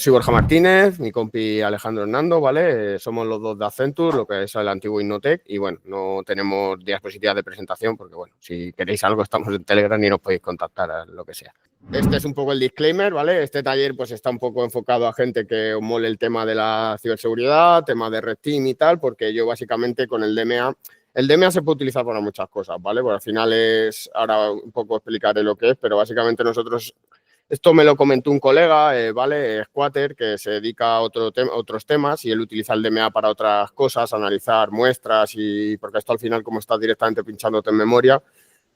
Soy Borja Martínez, mi compi Alejandro Hernando, ¿vale? Somos los dos de Accenture, lo que es el antiguo Innotec, y bueno, no tenemos diapositivas de presentación porque, bueno, si queréis algo estamos en Telegram y nos podéis contactar a lo que sea. Este es un poco el disclaimer, ¿vale? Este taller pues está un poco enfocado a gente que os mole el tema de la ciberseguridad, tema de Red Team y tal, porque yo básicamente con el DMA se puede utilizar para muchas cosas, ¿vale? Porque al final ahora un poco explicaré lo que es, pero básicamente nosotros... Esto me lo comentó un colega, ¿vale? Squatter, que se dedica a otros temas y él utiliza el DMA para otras cosas, analizar muestras y porque esto al final, como estás directamente pinchándote en memoria,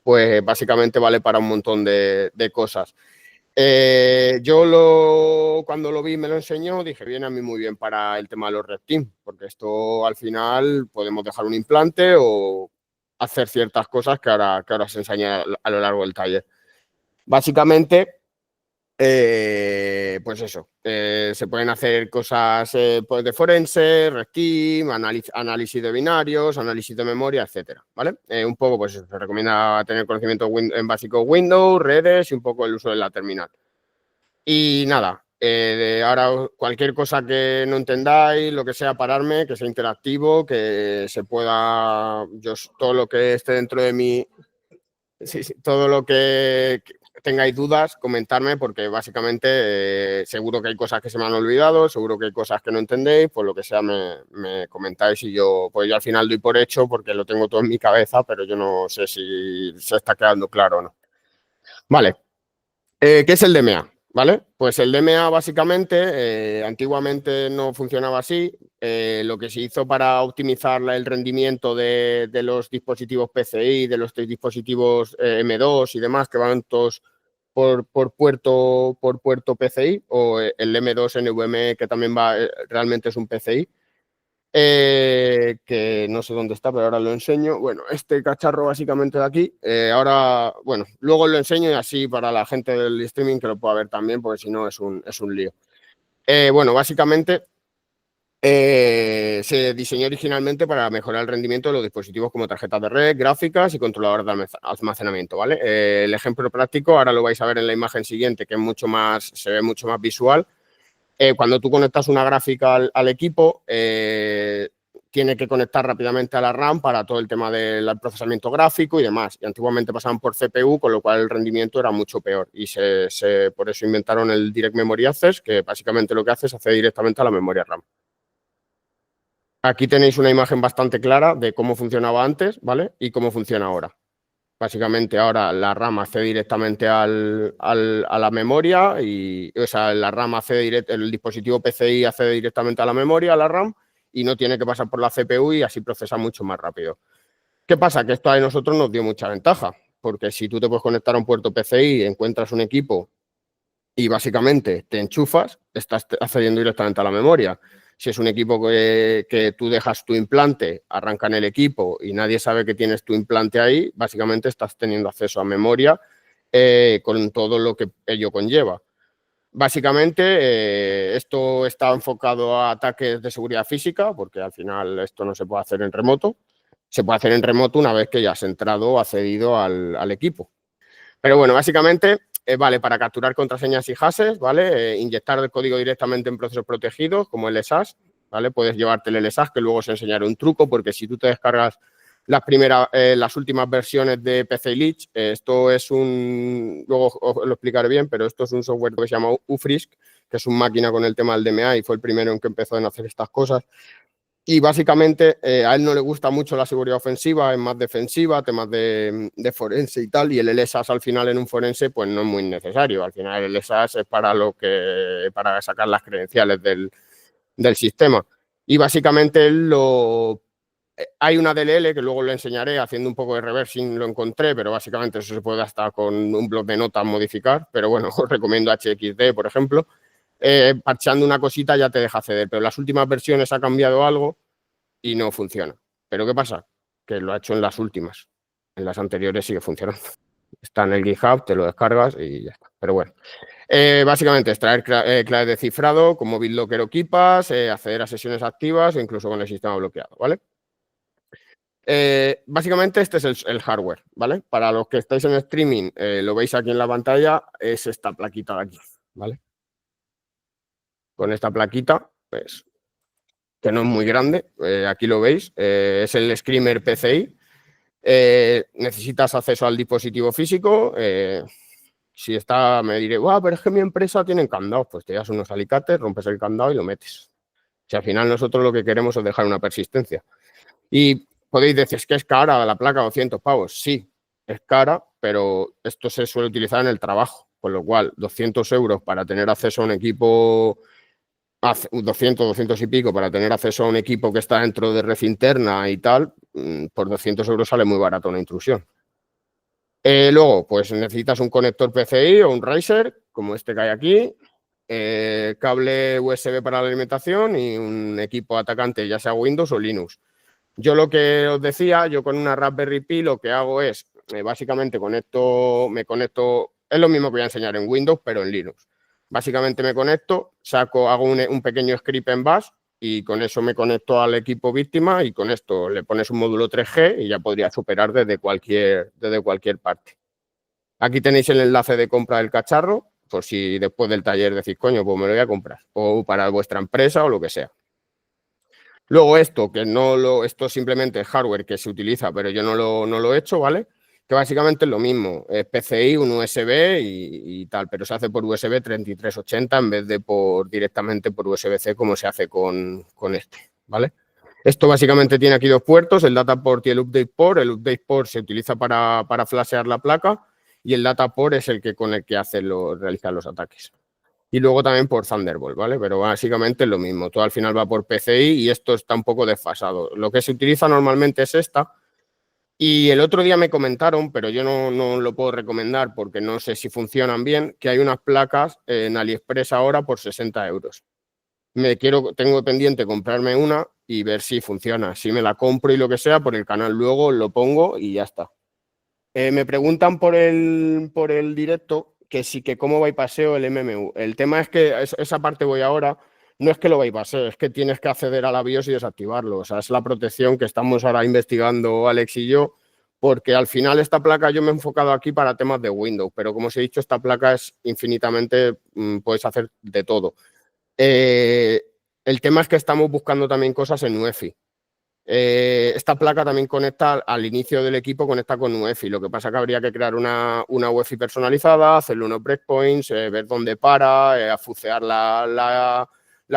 pues básicamente vale para un montón de cosas. Cuando lo vi y me lo enseñó, dije, viene a mí muy bien para el tema de los Red Team, porque esto al final podemos dejar un implante o hacer ciertas cosas que ahora se enseña a lo largo del taller. Básicamente... pues eso, se pueden hacer cosas pues de forense, red team, análisis de binarios, análisis de memoria, etcétera, ¿vale? Un poco, pues se recomienda tener conocimiento en básico Windows, redes y un poco el uso de la terminal. Y nada, ahora cualquier cosa que no entendáis, lo que sea, pararme, que sea interactivo, que se pueda, todo lo que esté dentro de mí, sí, todo lo que tengáis dudas, comentarme, porque básicamente seguro que hay cosas que se me han olvidado, seguro que hay cosas que no entendéis, pues lo que sea me comentáis y yo al final doy por hecho porque lo tengo todo en mi cabeza, pero yo no sé si se está quedando claro o no. Vale, ¿qué es el DMA? ¿Vale? Pues el DMA básicamente antiguamente no funcionaba así. Lo que se hizo para optimizar el rendimiento de los dispositivos PCI, de los dispositivos M2 y demás que van todos por puerto PCI o el M2 NVMe que también va, realmente es un PCI. Que no sé dónde está, pero ahora lo enseño. Bueno, este cacharro básicamente de aquí, ahora, bueno, luego lo enseño y así para la gente del streaming que lo pueda ver también, porque si no es un lío. Bueno, básicamente se diseñó originalmente para mejorar el rendimiento de los dispositivos como tarjetas de red, gráficas y controladores de almacenamiento, ¿vale? El ejemplo práctico, ahora lo vais a ver en la imagen siguiente, que se ve mucho más visual. Cuando tú conectas una gráfica al equipo, tiene que conectar rápidamente a la RAM para todo el tema del procesamiento gráfico y demás. Y antiguamente pasaban por CPU, con lo cual el rendimiento era mucho peor. Y por eso inventaron el Direct Memory Access, que básicamente lo que hace es acceder directamente a la memoria RAM. Aquí tenéis una imagen bastante clara de cómo funcionaba antes, ¿vale? Y cómo funciona ahora. Básicamente ahora la RAM accede directamente a la memoria o sea, la RAM el dispositivo PCI accede directamente a la memoria, a la RAM, y no tiene que pasar por la CPU y así procesa mucho más rápido. ¿Qué pasa? Que esto a nosotros nos dio mucha ventaja, porque si tú te puedes conectar a un puerto PCI, encuentras un equipo y básicamente te enchufas, estás accediendo directamente a la memoria. Si es un equipo que tú dejas tu implante, arranca en el equipo y nadie sabe que tienes tu implante ahí, básicamente estás teniendo acceso a memoria con todo lo que ello conlleva. Básicamente, esto está enfocado a ataques de seguridad física, porque al final esto no se puede hacer en remoto. Se puede hacer en remoto una vez que ya has entrado o accedido al equipo. Pero bueno, básicamente vale para capturar contraseñas y hashes, ¿vale? Inyectar el código directamente en procesos protegidos, como el SASS, ¿vale? Puedes llevarte el SASS, que luego os enseñaré un truco, porque si tú te descargas las últimas versiones de PC Lich, esto es luego os lo explicaré bien, pero esto es un software que se llama Ufrisk, que es un máquina con el tema del DMA y fue el primero en que empezó a hacer estas cosas. Y básicamente a él no le gusta mucho la seguridad ofensiva, es más defensiva, temas de forense y tal, y el LSAS al final en un forense pues no es muy necesario. Al final el LSAS es para sacar las credenciales del sistema. Y básicamente hay una DLL que luego lo enseñaré haciendo un poco de reversing, lo encontré, pero básicamente eso se puede hasta con un bloc de notas modificar, pero bueno, os recomiendo HXD, por ejemplo. Parcheando una cosita ya te deja acceder, pero las últimas versiones ha cambiado algo y no funciona. ¿Pero qué pasa? Que lo ha hecho en las últimas. En las anteriores sigue funcionando. Está en el GitHub, te lo descargas y ya está. Pero bueno. Básicamente extraer claves de cifrado como BitLocker o Keepass, acceder a sesiones activas o incluso con el sistema bloqueado, ¿vale? Básicamente este es el hardware, ¿vale? Para los que estáis en streaming, lo veis aquí en la pantalla, es esta plaquita de aquí, ¿vale? con esta plaquita, pues, que no es muy grande, aquí lo veis, es el Screamer PCI. Necesitas acceso al dispositivo físico. Si está, me diré, pero es que mi empresa tiene candados, pues te das unos alicates, rompes el candado y lo metes. Si al final nosotros lo que queremos es dejar una persistencia. Y podéis decir, es que es cara la placa, 200 pavos. Sí, es cara, pero esto se suele utilizar en el trabajo, con lo cual 200 euros para tener acceso a un equipo, 200 y pico para tener acceso a un equipo que está dentro de red interna y tal, por 200 euros sale muy barato una intrusión. Luego, pues necesitas un conector PCI o un riser, como este que hay aquí, cable USB para la alimentación y un equipo atacante, ya sea Windows o Linux. Yo lo que os decía, yo con una Raspberry Pi lo que hago es, básicamente me conecto, es lo mismo que voy a enseñar en Windows, pero en Linux. Básicamente me conecto, hago un pequeño script en Bash y con eso me conecto al equipo víctima y con esto le pones un módulo 3G y ya podrías operar desde cualquier parte. Aquí tenéis el enlace de compra del cacharro, por si después del taller decís, coño, pues me lo voy a comprar, o para vuestra empresa o lo que sea. Luego esto, esto simplemente es hardware que se utiliza, pero yo no lo he hecho, ¿vale? Que básicamente es lo mismo, es PCI, un USB y tal, pero se hace por USB 3380 en vez de directamente por USB-C como se hace con este, ¿vale? Esto básicamente tiene aquí dos puertos, el data port y el update port. El update port se utiliza para flashear la placa y el data port es con el que realiza los ataques. Y luego también por Thunderbolt, ¿vale? Pero básicamente es lo mismo. Todo al final va por PCI y esto está un poco desfasado. Lo que se utiliza normalmente es esta. Y el otro día me comentaron, pero yo no lo puedo recomendar porque no sé si funcionan bien, que hay unas placas en AliExpress ahora por 60 euros. Tengo pendiente comprarme una y ver si funciona. Si me la compro y lo que sea, por el canal luego lo pongo y ya está. Me preguntan por el directo que cómo bypaseo el MMU. El tema es que esa parte voy ahora, no es que lo bypaseo, es que tienes que acceder a la BIOS y desactivarlo. O sea, es la protección que estamos ahora investigando Alex y yo, porque al final esta placa yo me he enfocado aquí para temas de Windows, pero como os he dicho, esta placa es infinitamente, puedes hacer de todo. El tema es que estamos buscando también cosas en UEFI. Esta placa también conecta al inicio del equipo, conecta con UEFI. Lo que pasa es que habría que crear una UEFI personalizada, hacerle unos breakpoints, ver dónde para, afucear la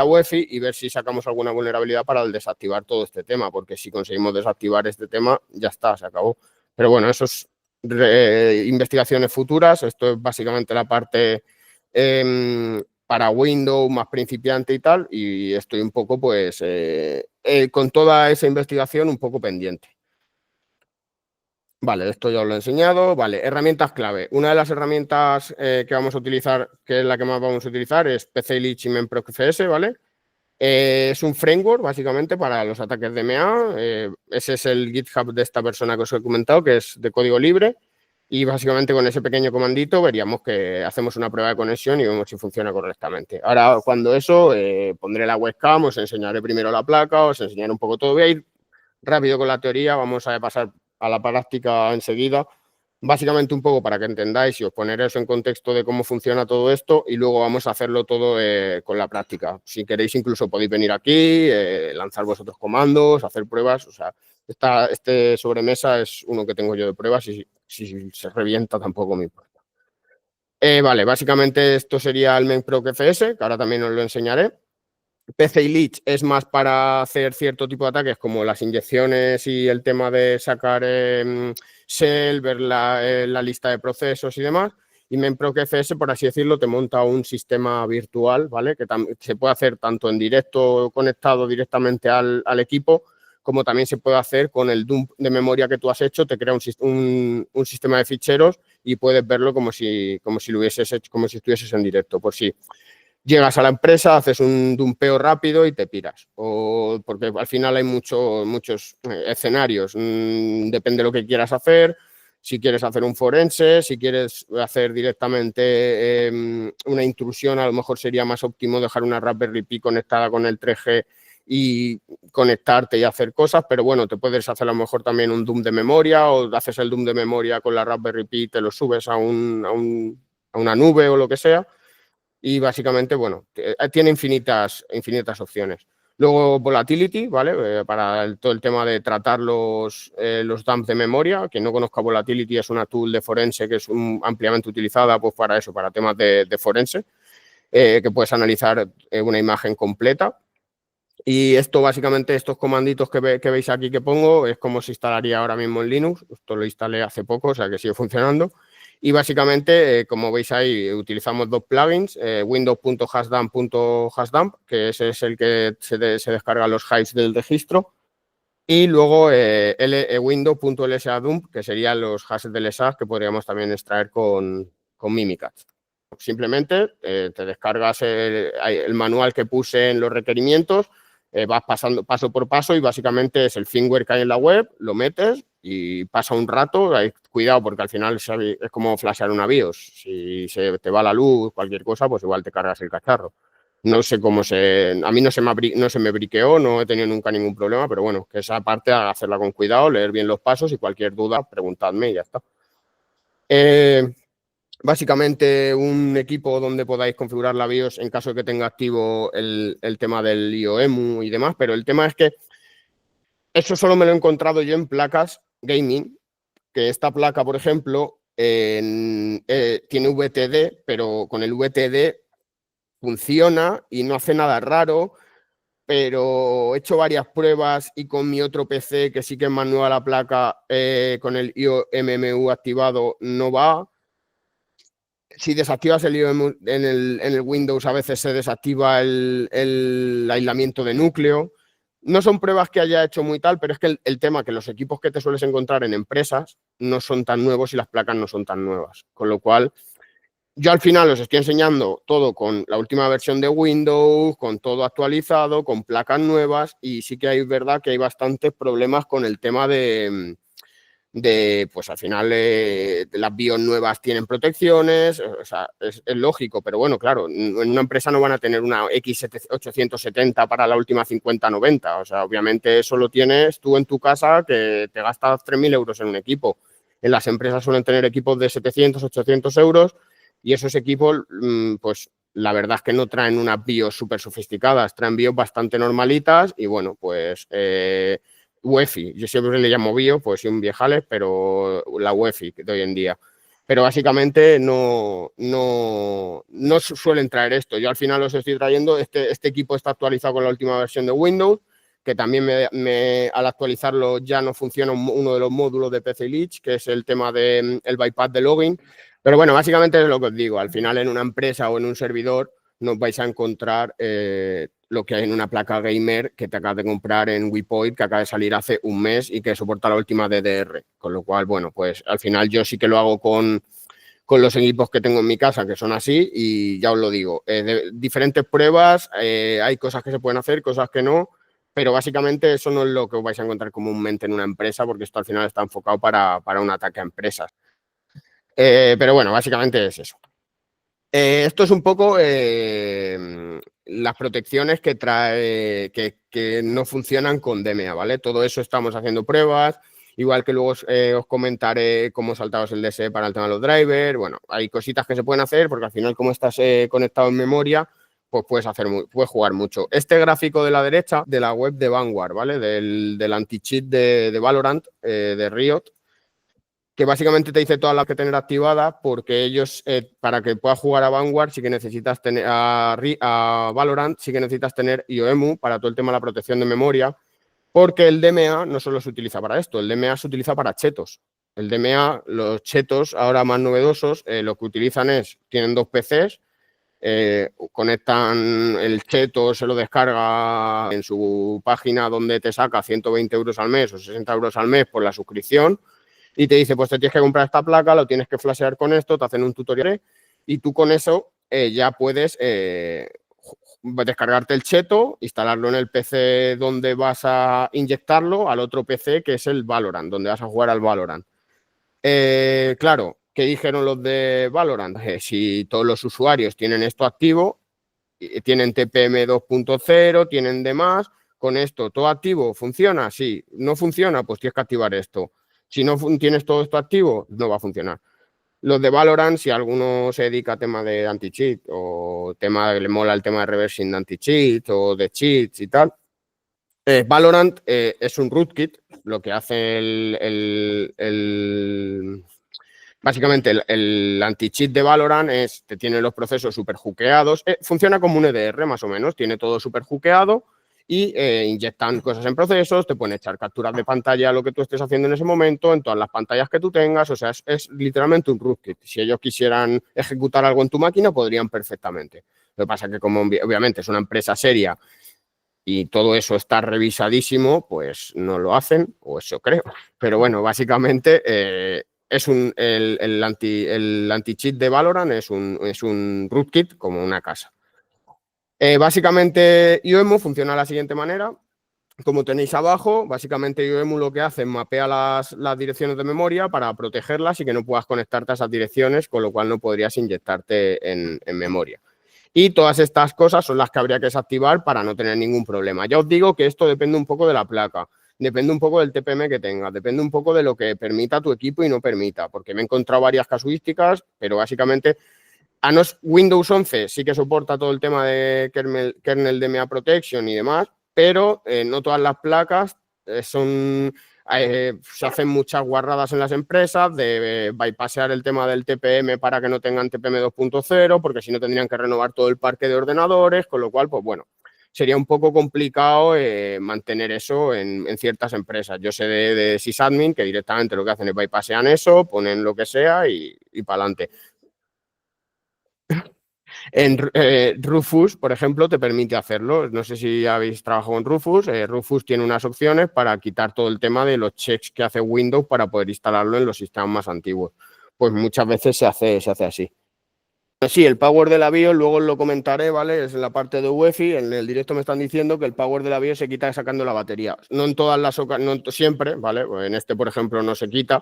UEFI y ver si sacamos alguna vulnerabilidad para desactivar todo este tema, porque si conseguimos desactivar este tema, ya está, se acabó. Pero bueno, eso es investigaciones futuras. Esto es básicamente la parte para Windows más principiante y tal, y estoy un poco, pues, con toda esa investigación un poco pendiente. Vale, esto ya os lo he enseñado. Vale, herramientas clave. Una de las herramientas que vamos a utilizar, que es la que más vamos a utilizar, es PCI Lich y MemProcFS, ¿vale? Es un framework, básicamente, para los ataques de MA. Ese es el GitHub de esta persona que os he comentado, que es de código libre. Y básicamente con ese pequeño comandito veríamos que hacemos una prueba de conexión y vemos si funciona correctamente. Ahora, cuando eso, pondré la webcam, os enseñaré primero la placa, os enseñaré un poco todo. Voy a ir rápido con la teoría, vamos a pasar a la práctica enseguida. Básicamente un poco para que entendáis y os poner eso en contexto de cómo funciona todo esto y luego vamos a hacerlo todo con la práctica. Si queréis incluso podéis venir aquí, lanzar vosotros comandos, hacer pruebas. O sea, este sobremesa es uno que tengo yo de pruebas y si se revienta tampoco me importa. Vale, básicamente esto sería el MemProcFS, que ahora también os lo enseñaré. PCI Lich es más para hacer cierto tipo de ataques como las inyecciones y el tema de sacar shell, ver la lista de procesos y demás. Y MemProcFS, por así decirlo, te monta un sistema virtual, ¿vale? Que se puede hacer tanto en directo conectado directamente al equipo, como también se puede hacer con el dump de memoria que tú has hecho, te crea un sistema de ficheros y puedes verlo como si lo hubieses hecho, como si estuvieses en directo, por si llegas a la empresa, haces un dumpeo rápido y te piras. O porque al final hay muchos escenarios. Depende de lo que quieras hacer. Si quieres hacer un forense, si quieres hacer directamente una intrusión, a lo mejor sería más óptimo dejar una Raspberry Pi conectada con el 3G y conectarte y hacer cosas, pero bueno, te puedes hacer a lo mejor también un dump de memoria o haces el dump de memoria con la Raspberry Pi y te lo subes a una nube o lo que sea. y básicamente, bueno, tiene infinitas opciones. Luego Volatility, ¿vale? Para todo el tema de tratar los dumps de memoria. Quien no conozca Volatility es una tool de forense que es ampliamente utilizada pues, para eso, para temas de forense, que puedes analizar una imagen completa. Y esto básicamente, estos comanditos que veis aquí que pongo, es como se instalaría ahora mismo en Linux. Esto lo instalé hace poco, o sea que sigue funcionando. Y básicamente, como veis ahí, utilizamos dos plugins, windows.hashdump.hashdump, que ese es el que se descarga los hives del registro, y luego window.lsadump, que serían los hashes del LSAD que podríamos también extraer con Mimikatz. Simplemente te descargas el manual que puse en los requerimientos, vas pasando paso por paso y básicamente es el firmware que hay en la web, lo metes y pasa un rato. Cuidado porque al final es como flashear una BIOS. Si se te va la luz, cualquier cosa, pues igual te cargas el cacharro. No sé cómo a mí no se me briqueó, no he tenido nunca ningún problema, pero bueno, que esa parte hacerla con cuidado, leer bien los pasos y cualquier duda, preguntadme y ya está. Básicamente un equipo donde podáis configurar la BIOS en caso de que tenga activo el tema del IOEMU y demás, pero el tema es que eso solo me lo he encontrado yo en placas gaming, que esta placa, por ejemplo, tiene VTD, pero con el VTD funciona y no hace nada raro, pero he hecho varias pruebas y con mi otro PC, que sí que es más nueva la placa, con el IOMMU activado, no va. Si desactivas el IOM en el Windows, a veces se desactiva el aislamiento de núcleo. No son pruebas que haya hecho muy tal, pero es que el tema que los equipos que te sueles encontrar en empresas no son tan nuevos y las placas no son tan nuevas. Con lo cual, yo al final os estoy enseñando todo con la última versión de Windows, con todo actualizado, con placas nuevas, y sí que hay verdad que hay bastantes problemas con el tema pues al final las BIOS nuevas tienen protecciones, o sea, es lógico, pero bueno, claro, en una empresa no van a tener una X870 para la última 5090, o sea, obviamente eso lo tienes tú en tu casa que te gastas 3.000 euros en un equipo. En las empresas suelen tener equipos de 700, 800 euros y esos equipos, pues la verdad es que no traen unas BIOS súper sofisticadas, traen BIOS bastante normalitas y bueno, pues UEFI, yo siempre le llamo BIOS, pues sí un viejales, pero la UEFI de hoy en día. Pero básicamente no suelen traer esto. Yo al final os estoy trayendo, este equipo está actualizado con la última versión de Windows, que también al actualizarlo ya no funciona uno de los módulos de PC Lich, que es el tema del bypass de login. Pero bueno, básicamente es lo que os digo, al final en una empresa o en un servidor nos vais a encontrar lo que hay en una placa gamer que te acabas de comprar en Wipoid, que acaba de salir hace un mes y que soporta la última DDR. Con lo cual, bueno, pues al final yo sí que lo hago con los equipos que tengo en mi casa, que son así, y ya os lo digo, diferentes pruebas, hay cosas que se pueden hacer, cosas que no, pero básicamente eso no es lo que os vais a encontrar comúnmente en una empresa, porque esto al final está enfocado para un ataque a empresas. Pero bueno, básicamente es eso. Esto es un poco las protecciones que trae, que no funcionan con DMA, ¿vale? Todo eso estamos haciendo pruebas, igual que luego os comentaré cómo saltaros el DSE para el tema de los drivers. Bueno, hay cositas que se pueden hacer porque al final como estás conectado en memoria, pues puedes jugar mucho. Este gráfico de la derecha de la web de Vanguard, ¿vale? Del anti-cheat de Valorant, de Riot, que básicamente te dice todas las que tener activadas, porque ellos, para que puedas jugar a Vanguard, sí que necesitas tener a Valorant, sí que necesitas tener IOEMU para todo el tema de la protección de memoria, porque el DMA no solo se utiliza para esto, el DMA se utiliza para chetos. El DMA, los chetos ahora más novedosos, lo que utilizan tienen dos PCs, conectan el cheto, se lo descarga en su página donde te saca 120 euros al mes o 60 euros al mes por la suscripción, y te dice, pues te tienes que comprar esta placa, lo tienes que flashear con esto, te hacen un tutorial y tú con eso ya puedes descargarte el cheto, instalarlo en el PC donde vas a inyectarlo, al otro PC que es el Valorant, donde vas a jugar al Valorant. Claro, ¿qué dijeron los de Valorant? Si todos los usuarios tienen esto activo, tienen TPM 2.0, tienen demás, con esto todo activo, ¿funciona? Sí. ¿No funciona? Pues tienes que activar esto. Si no tienes todo esto activo, no va a funcionar. Los de Valorant, si alguno se dedica a tema de anti-cheat o le mola el tema de reversing de anti-cheat o de cheats y tal, Valorant es un rootkit. Lo que hace básicamente el anti-cheat de Valorant es que tiene los procesos súper juqueados. Funciona como un EDR más o menos, tiene todo súper juqueado y inyectan cosas en procesos, te pueden echar capturas de pantalla a lo que tú estés haciendo en ese momento, en todas las pantallas que tú tengas. O sea, es literalmente un rootkit. Si ellos quisieran ejecutar algo en tu máquina, podrían perfectamente. Lo que pasa es que como obviamente es una empresa seria y todo eso está revisadísimo, pues no lo hacen, o eso creo. Pero bueno, básicamente el anti-cheat de Valorant es un rootkit como una casa. Básicamente IOEMU funciona de la siguiente manera. Como tenéis abajo, básicamente IOEMU lo que hace es mapea las direcciones de memoria para protegerlas y que no puedas conectarte a esas direcciones, con lo cual no podrías inyectarte en memoria. Y todas estas cosas son las que habría que desactivar para no tener ningún problema. Ya os digo que esto depende un poco de la placa, depende un poco del TPM que tengas, depende un poco de lo que permita tu equipo y no permita, porque me he encontrado varias casuísticas, pero básicamente Windows 11 sí que soporta todo el tema de kernel DMA Protection y demás, pero no todas las placas se hacen muchas guarradas en las empresas de bypassear el tema del TPM para que no tengan TPM 2.0, porque si no tendrían que renovar todo el parque de ordenadores, con lo cual, pues bueno, sería un poco complicado mantener eso en ciertas empresas. Yo sé de sysadmin que directamente lo que hacen es bypassean eso, ponen lo que sea y para adelante. En Rufus, por ejemplo, te permite hacerlo. No sé si habéis trabajado en Rufus. Rufus tiene unas opciones para quitar todo el tema de los checks que hace Windows para poder instalarlo en los sistemas más antiguos. Pues muchas veces se hace así. Sí, el power de la BIOS, luego lo comentaré, ¿vale? Es en la parte de UEFI. En el directo me están diciendo que el power de la BIOS se quita sacando la batería. No en todas las ocasiones, no siempre, ¿vale? En este, por ejemplo, no se quita.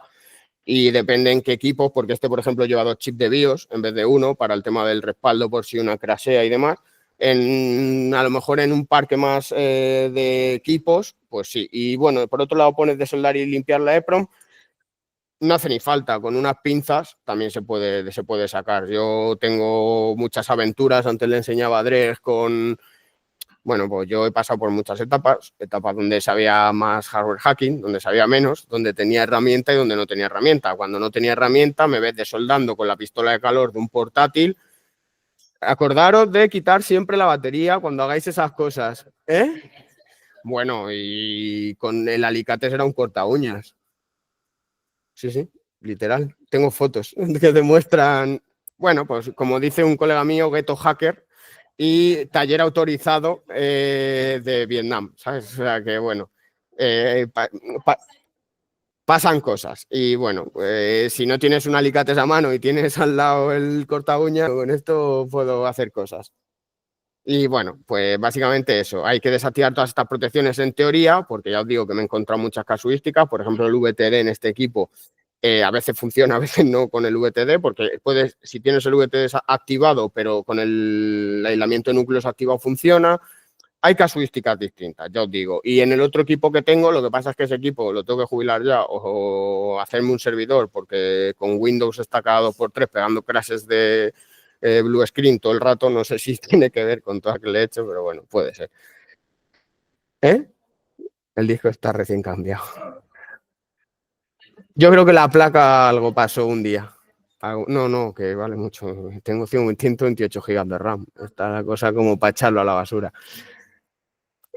Y depende en qué equipos, porque este, por ejemplo, lleva 2 chips de BIOS en vez de uno para el tema del respaldo por si una crashea y demás. A lo mejor en un parque más de equipos, pues sí. Y bueno, por otro lado pones de soldar y limpiar la EPROM. No hace ni falta, con unas pinzas también se puede sacar. Yo tengo muchas aventuras, antes le enseñaba a Dres con... Bueno, pues yo he pasado por muchas etapas donde sabía más hardware hacking, donde sabía menos, donde tenía herramienta y donde no tenía herramienta. Cuando no tenía herramienta me ves desoldando con la pistola de calor de un portátil. Acordaros de quitar siempre la batería cuando hagáis esas cosas, ¿eh? Bueno, y con el alicate será un corta uñas. Sí, literal. Tengo fotos que demuestran, bueno, pues como dice un colega mío, Ghetto Hacker, y taller autorizado de Vietnam, ¿sabes? O sea que, bueno, pasan cosas. Y bueno, si no tienes un alicate a mano y tienes al lado el corta uñas, con esto puedo hacer cosas. Y bueno, pues básicamente eso. Hay que desactivar todas estas protecciones en teoría, porque ya os digo que me he encontrado muchas casuísticas. Por ejemplo, el VTD en este equipo a veces funciona, a veces no con el VTD, porque si tienes el VTD activado, pero con el aislamiento de núcleos activado funciona. Hay casuísticas distintas, ya os digo. Y en el otro equipo que tengo, lo que pasa es que ese equipo lo tengo que jubilar ya o hacerme un servidor, porque con Windows está cada 2x3 pegando crashes de blue screen todo el rato. No sé si tiene que ver con todo lo que le he hecho, pero bueno, puede ser. ¿Eh? El disco está recién cambiado. Yo creo que la placa algo pasó un día. No, que vale mucho. Tengo 128 GB de RAM. Está la cosa como para echarlo a la basura.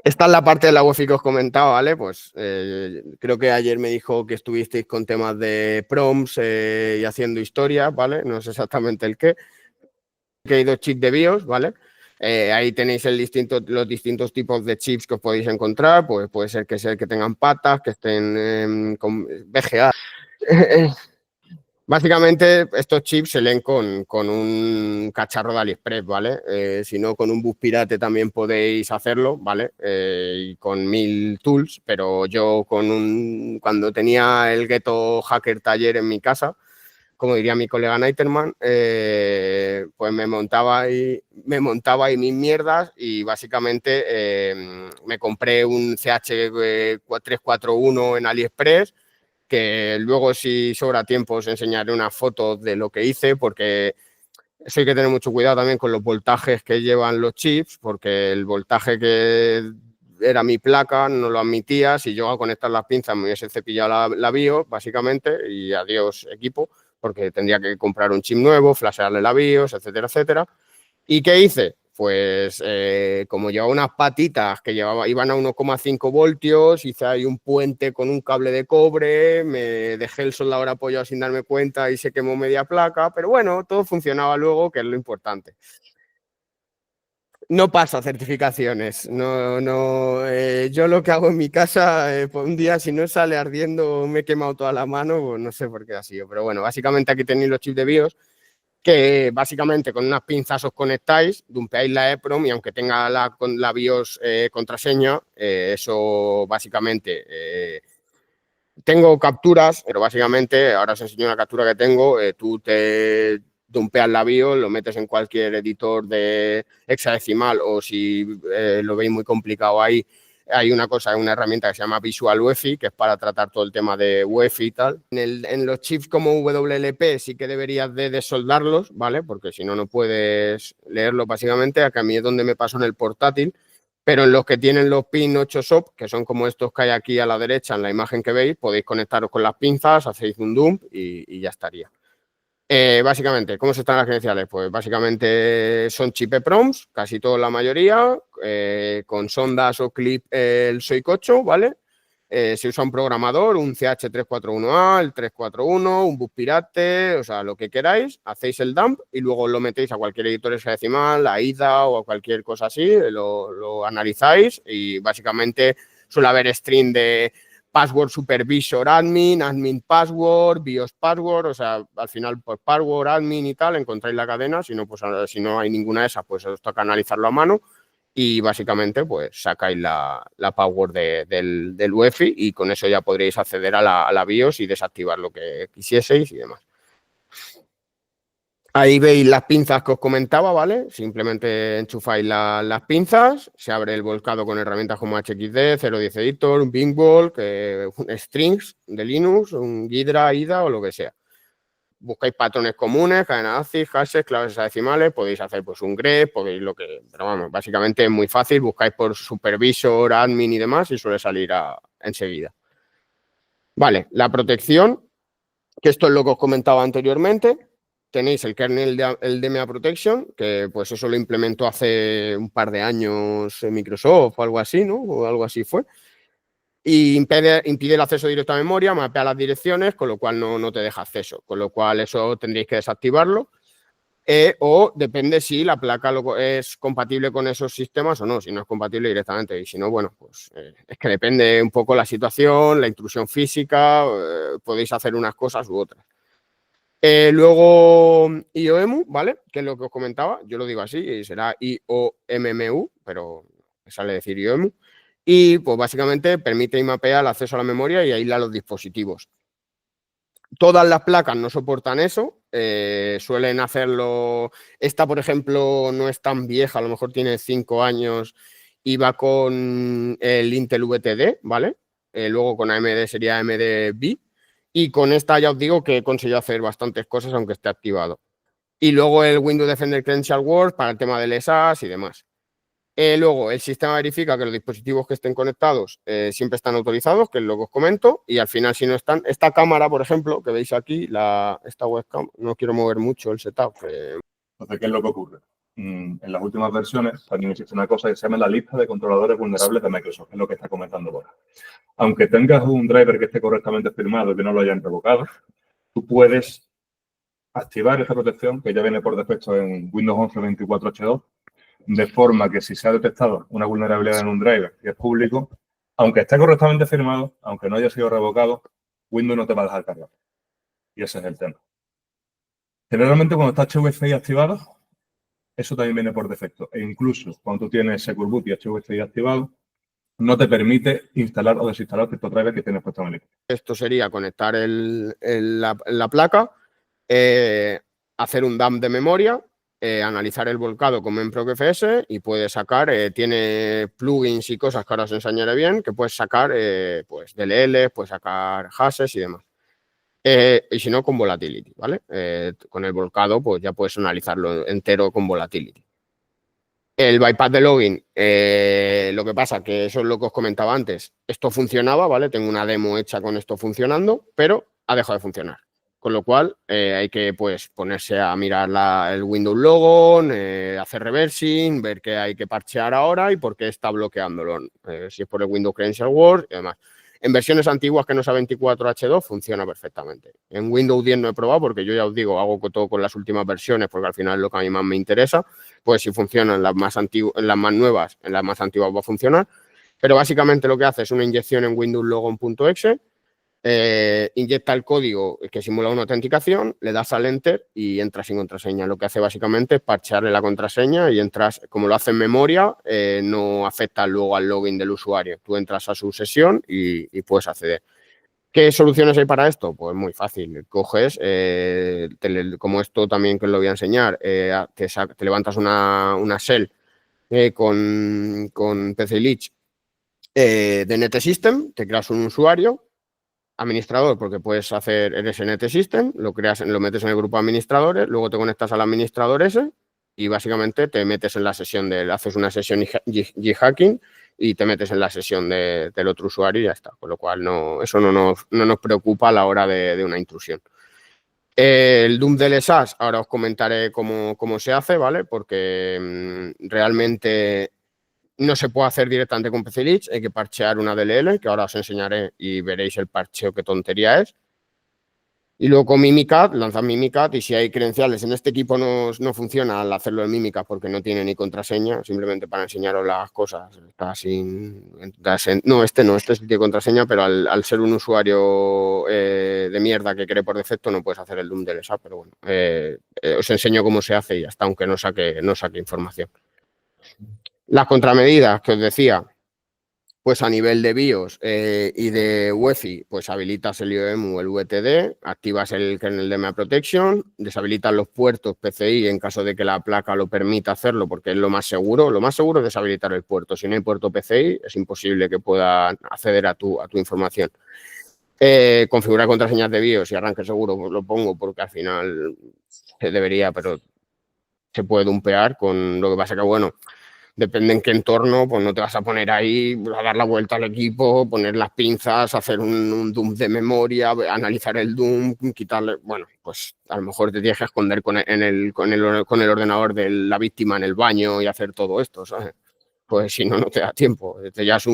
Esta es la parte de la UEFI que os comentaba, ¿vale? Pues creo que ayer me dijo que estuvisteis con temas de prompts y haciendo historias, ¿vale? No sé exactamente el qué. Que hay 2 chips de BIOS, ¿vale? Ahí tenéis los distintos tipos de chips que os podéis encontrar. Pues puede ser que tengan patas, que estén con VGA. Básicamente, estos chips se leen con un cacharro de AliExpress, ¿vale? Si no, con un bus pirate también podéis hacerlo, ¿vale? Y con 1000 tools, pero yo cuando tenía el Ghetto Hacker taller en mi casa, como diría mi colega Neiterman, pues me montaba ahí mis mierdas y básicamente me compré un CH341 en AliExpress. que luego si sobra tiempo os enseñaré unas fotos de lo que hice, porque eso hay que tener mucho cuidado también con los voltajes que llevan los chips, porque el voltaje que era mi placa no lo admitía. Si yo a conectar las pinzas me hubiese cepillado la BIOS, básicamente, y adiós equipo, porque tendría que comprar un chip nuevo, flashearle la BIOS, etcétera, etcétera. ¿Y qué hice? Pues como llevaba unas patitas que iban a 1,5 voltios, hice ahí un puente con un cable de cobre, me dejé el soldador apoyado sin darme cuenta y se quemó media placa, pero bueno, todo funcionaba luego, que es lo importante. No pasa certificaciones, yo lo que hago en mi casa, por un día si no sale ardiendo me he quemado toda la mano, pues no sé por qué ha sido, pero bueno, básicamente aquí tenéis los chips de BIOS, que básicamente con unas pinzas os conectáis, dumpeáis la EEPROM y aunque tenga la BIOS contraseña, eso básicamente... tengo capturas, pero básicamente, ahora os enseño una captura que tengo, tú te dumpeas la BIOS, lo metes en cualquier editor de hexadecimal o si lo veis muy complicado ahí, hay una herramienta que se llama Visual UEFI, que es para tratar todo el tema de UEFI y tal. En los chips como WLP sí que deberías de desoldarlos, ¿vale? Porque si no, no puedes leerlo básicamente. Acá a mí es donde me paso en el portátil. Pero en los que tienen los pin 8 SOP, que son como estos que hay aquí a la derecha en la imagen que veis, podéis conectaros con las pinzas, hacéis un dump y ya estaría. Básicamente, ¿cómo se están las credenciales? Pues básicamente son chip EPROMs, casi toda la mayoría, con sondas o clip el SOIC 8, ¿vale? Se usa un programador, un CH341A, el 341, un bus pirate, o sea, lo que queráis, hacéis el dump y luego lo metéis a cualquier editor hexadecimal, a IDA o a cualquier cosa así, lo analizáis y básicamente suele haber string de password supervisor admin, admin password, BIOS password, o sea, al final por password, admin y tal, encontráis la cadena, si no, pues si no hay ninguna de esas, pues os toca analizarlo a mano y básicamente pues sacáis la password del UEFI y con eso ya podréis acceder a la BIOS y desactivar lo que quisieseis y demás. Ahí veis las pinzas que os comentaba, ¿vale? Simplemente enchufáis las pinzas, se abre el volcado con herramientas como HXD, 010 Editor, un Bingwalk, strings de Linux, un Ghidra, IDA o lo que sea. Buscáis patrones comunes, cadena ACID, hashes, claves hexadecimales, podéis hacer pues un grep, podéis lo que... Pero vamos, básicamente es muy fácil, buscáis por supervisor, admin y demás y suele salir enseguida. Vale, la protección, que esto es lo que os comentaba anteriormente. Tenéis el kernel, el DMA Protection, que pues eso lo implementó hace un par de años Microsoft o algo así, ¿no? O algo así fue. Y impide el acceso directo a memoria, mapea las direcciones, con lo cual no te deja acceso. Con lo cual eso tendréis que desactivarlo. O depende si la placa es compatible con esos sistemas o no. Si no es compatible directamente. Y si no, bueno, pues es que depende un poco la situación, la intrusión física. Podéis hacer unas cosas u otras. Luego IOEMU, ¿vale? Que es lo que os comentaba, yo lo digo así, y será IOMMU, pero sale decir IOEMU. Y pues básicamente permite y mapea el acceso a la memoria y aísla los dispositivos. Todas las placas no soportan eso, suelen hacerlo. Esta, por ejemplo, no es tan vieja, a lo mejor tiene 5 años y va con el Intel VTD, ¿vale? Luego con AMD sería AMD B. Y con esta ya os digo que he conseguido hacer bastantes cosas aunque esté activado. Y luego el Windows Defender Credential Word para el tema del SAS y demás. Luego el sistema verifica que los dispositivos que estén conectados siempre están autorizados, que es lo que os comento. Y al final si no están, esta cámara, por ejemplo, que veis aquí, esta webcam, no quiero mover mucho el setup. Entonces, ¿qué es lo que ocurre? En las últimas versiones también existe una cosa que se llama la lista de controladores vulnerables de Microsoft, que es lo que está comentando Borja. Aunque tengas un driver que esté correctamente firmado y que no lo hayan revocado, tú puedes activar esa protección que ya viene por defecto en Windows 11 24H2, de forma que si se ha detectado una vulnerabilidad en un driver que es público, aunque esté correctamente firmado, aunque no haya sido revocado, Windows no te va a dejar cargar. Y ese es el tema. Generalmente cuando está HVCI activado, eso también viene por defecto. E incluso cuando tú tienes Secure Boot y HVCI activado, no te permite instalar o desinstalar ciertos drivers que tienes puesto en el equipo. Esto sería conectar la placa, hacer un dump de memoria analizar el volcado con memprocfs y puedes sacar, tiene plugins y cosas que ahora os enseñaré bien, que puedes sacar pues DLL, puedes sacar hashes y demás. Y si no, con volatility, ¿vale? Con el volcado, pues ya puedes analizarlo entero con volatility. El bypass de login, lo que pasa que eso es lo que os comentaba antes. Esto funcionaba, ¿vale? Tengo una demo hecha con esto funcionando, pero ha dejado de funcionar. Con lo cual, hay que pues ponerse a mirar el Windows Logon, hacer reversing, ver qué hay que parchear ahora y por qué está bloqueándolo. Si es por el Windows Credential Word y demás. En versiones antiguas que no sea 24H2 funciona perfectamente. En Windows 10 no he probado porque yo ya os digo, hago todo con las últimas versiones porque al final es lo que a mí más me interesa. Pues si funciona en las más nuevas, en las más antiguas va a funcionar. Pero básicamente lo que hace es una inyección en Windows Logon.exe, inyecta el código que simula una autenticación, le das al enter y entras sin contraseña. Lo que hace básicamente es parchearle la contraseña y entras, como lo hace en memoria, no afecta luego al login del usuario. Tú entras a su sesión y puedes acceder. ¿Qué soluciones hay para esto? Pues muy fácil. Coges, como esto también que os lo voy a enseñar, te levantas una shell con PCLeech de NetSystem, te creas un usuario, administrador, porque puedes hacer, eres en NetSystem, lo metes en el grupo de administradores, luego te conectas al administrador ese y básicamente te metes en la sesión haces una sesión G-Hacking y te metes en la sesión del otro usuario y ya está. Con lo cual eso no nos preocupa a la hora de una intrusión. El Doom del SAS, ahora os comentaré cómo se hace, ¿vale? Porque realmente no se puede hacer directamente con PCLeech, hay que parchear una DLL, que ahora os enseñaré y veréis el parcheo, qué tontería es. Y luego con Mimikatz, lanzas Mimikatz y si hay credenciales, en este equipo no funciona al hacerlo en Mimikatz porque no tiene ni contraseña, simplemente para enseñaros las cosas. Este sí tiene contraseña, pero al ser un usuario de mierda que cree por defecto no puedes hacer el Doom del SAP, pero bueno, os enseño cómo se hace y hasta aunque no saque información. Las contramedidas que os decía, pues a nivel de BIOS y de UEFI, pues habilitas el IOM o el VTD, activas el kernel DMA Protection, deshabilitas los puertos PCI en caso de que la placa lo permita hacerlo, porque es lo más seguro. Lo más seguro es deshabilitar el puerto. Si no hay puerto PCI, es imposible que puedan acceder a tu información. Configurar contraseñas de BIOS y arranque seguro, pues lo pongo porque al final se debería, pero se puede dumpear con lo que pasa que, bueno, depende en qué entorno, pues no te vas a poner ahí a dar la vuelta al equipo, poner las pinzas, hacer un Doom de memoria, analizar el Doom, quitarle... Bueno, pues a lo mejor te tienes que esconder con el ordenador de la víctima en el baño y hacer todo esto, ¿sabes? Pues si no, no te da tiempo. Ya es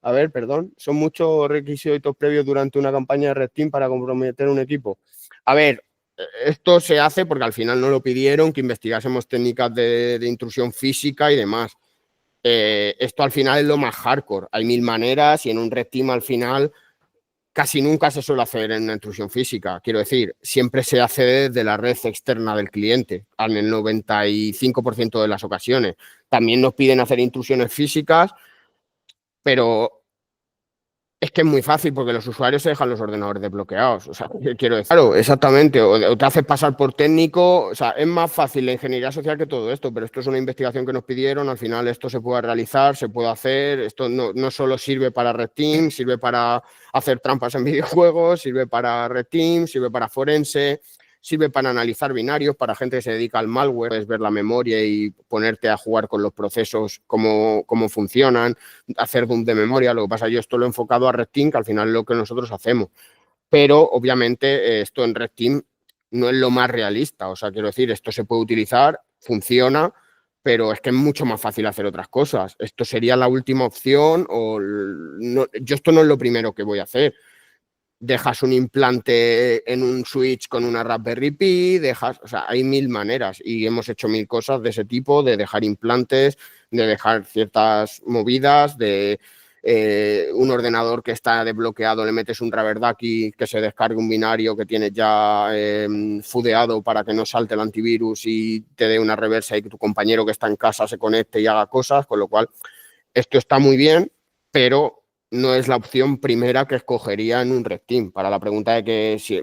A ver, perdón, ¿son muchos requisitos previos durante una campaña de Red Team para comprometer un equipo? A ver, esto se hace porque al final nos lo pidieron, que investigásemos técnicas de intrusión física y demás. Esto al final es lo más hardcore. Hay 1000 maneras y en un Red Team al final casi nunca se suele hacer en una intrusión física. Quiero decir, siempre se hace desde la red externa del cliente, en el 95% de las ocasiones. También nos piden hacer intrusiones físicas, pero es que es muy fácil porque los usuarios se dejan los ordenadores desbloqueados. O sea, ¿qué quiero decir? Claro, exactamente. O te haces pasar por técnico. O sea, es más fácil la ingeniería social que todo esto, pero esto es una investigación que nos pidieron. Al final esto se puede realizar, se puede hacer. Esto no solo sirve para Red Team, sirve para hacer trampas en videojuegos, sirve para Red Team, sirve para forense, sirve para analizar binarios, para gente que se dedica al malware, puedes ver la memoria y ponerte a jugar con los procesos, cómo funcionan, hacer Doom de memoria. Lo que pasa, yo esto lo he enfocado a Red Team, que al final es lo que nosotros hacemos. Pero, obviamente, esto en Red Team no es lo más realista. O sea, quiero decir, esto se puede utilizar, funciona, pero es que es mucho más fácil hacer otras cosas. Esto sería la última opción yo esto no es lo primero que voy a hacer. Dejas un implante en un switch con una Raspberry Pi, o sea, hay 1000 maneras y hemos hecho 1000 cosas de ese tipo, de dejar implantes, de dejar ciertas movidas, de un ordenador que está desbloqueado, le metes un driver ducky que se descargue un binario que tienes ya fudeado para que no salte el antivirus y te dé una reversa y que tu compañero que está en casa se conecte y haga cosas, con lo cual esto está muy bien, pero no es la opción primera que escogería en un Red Team. Para la pregunta de que si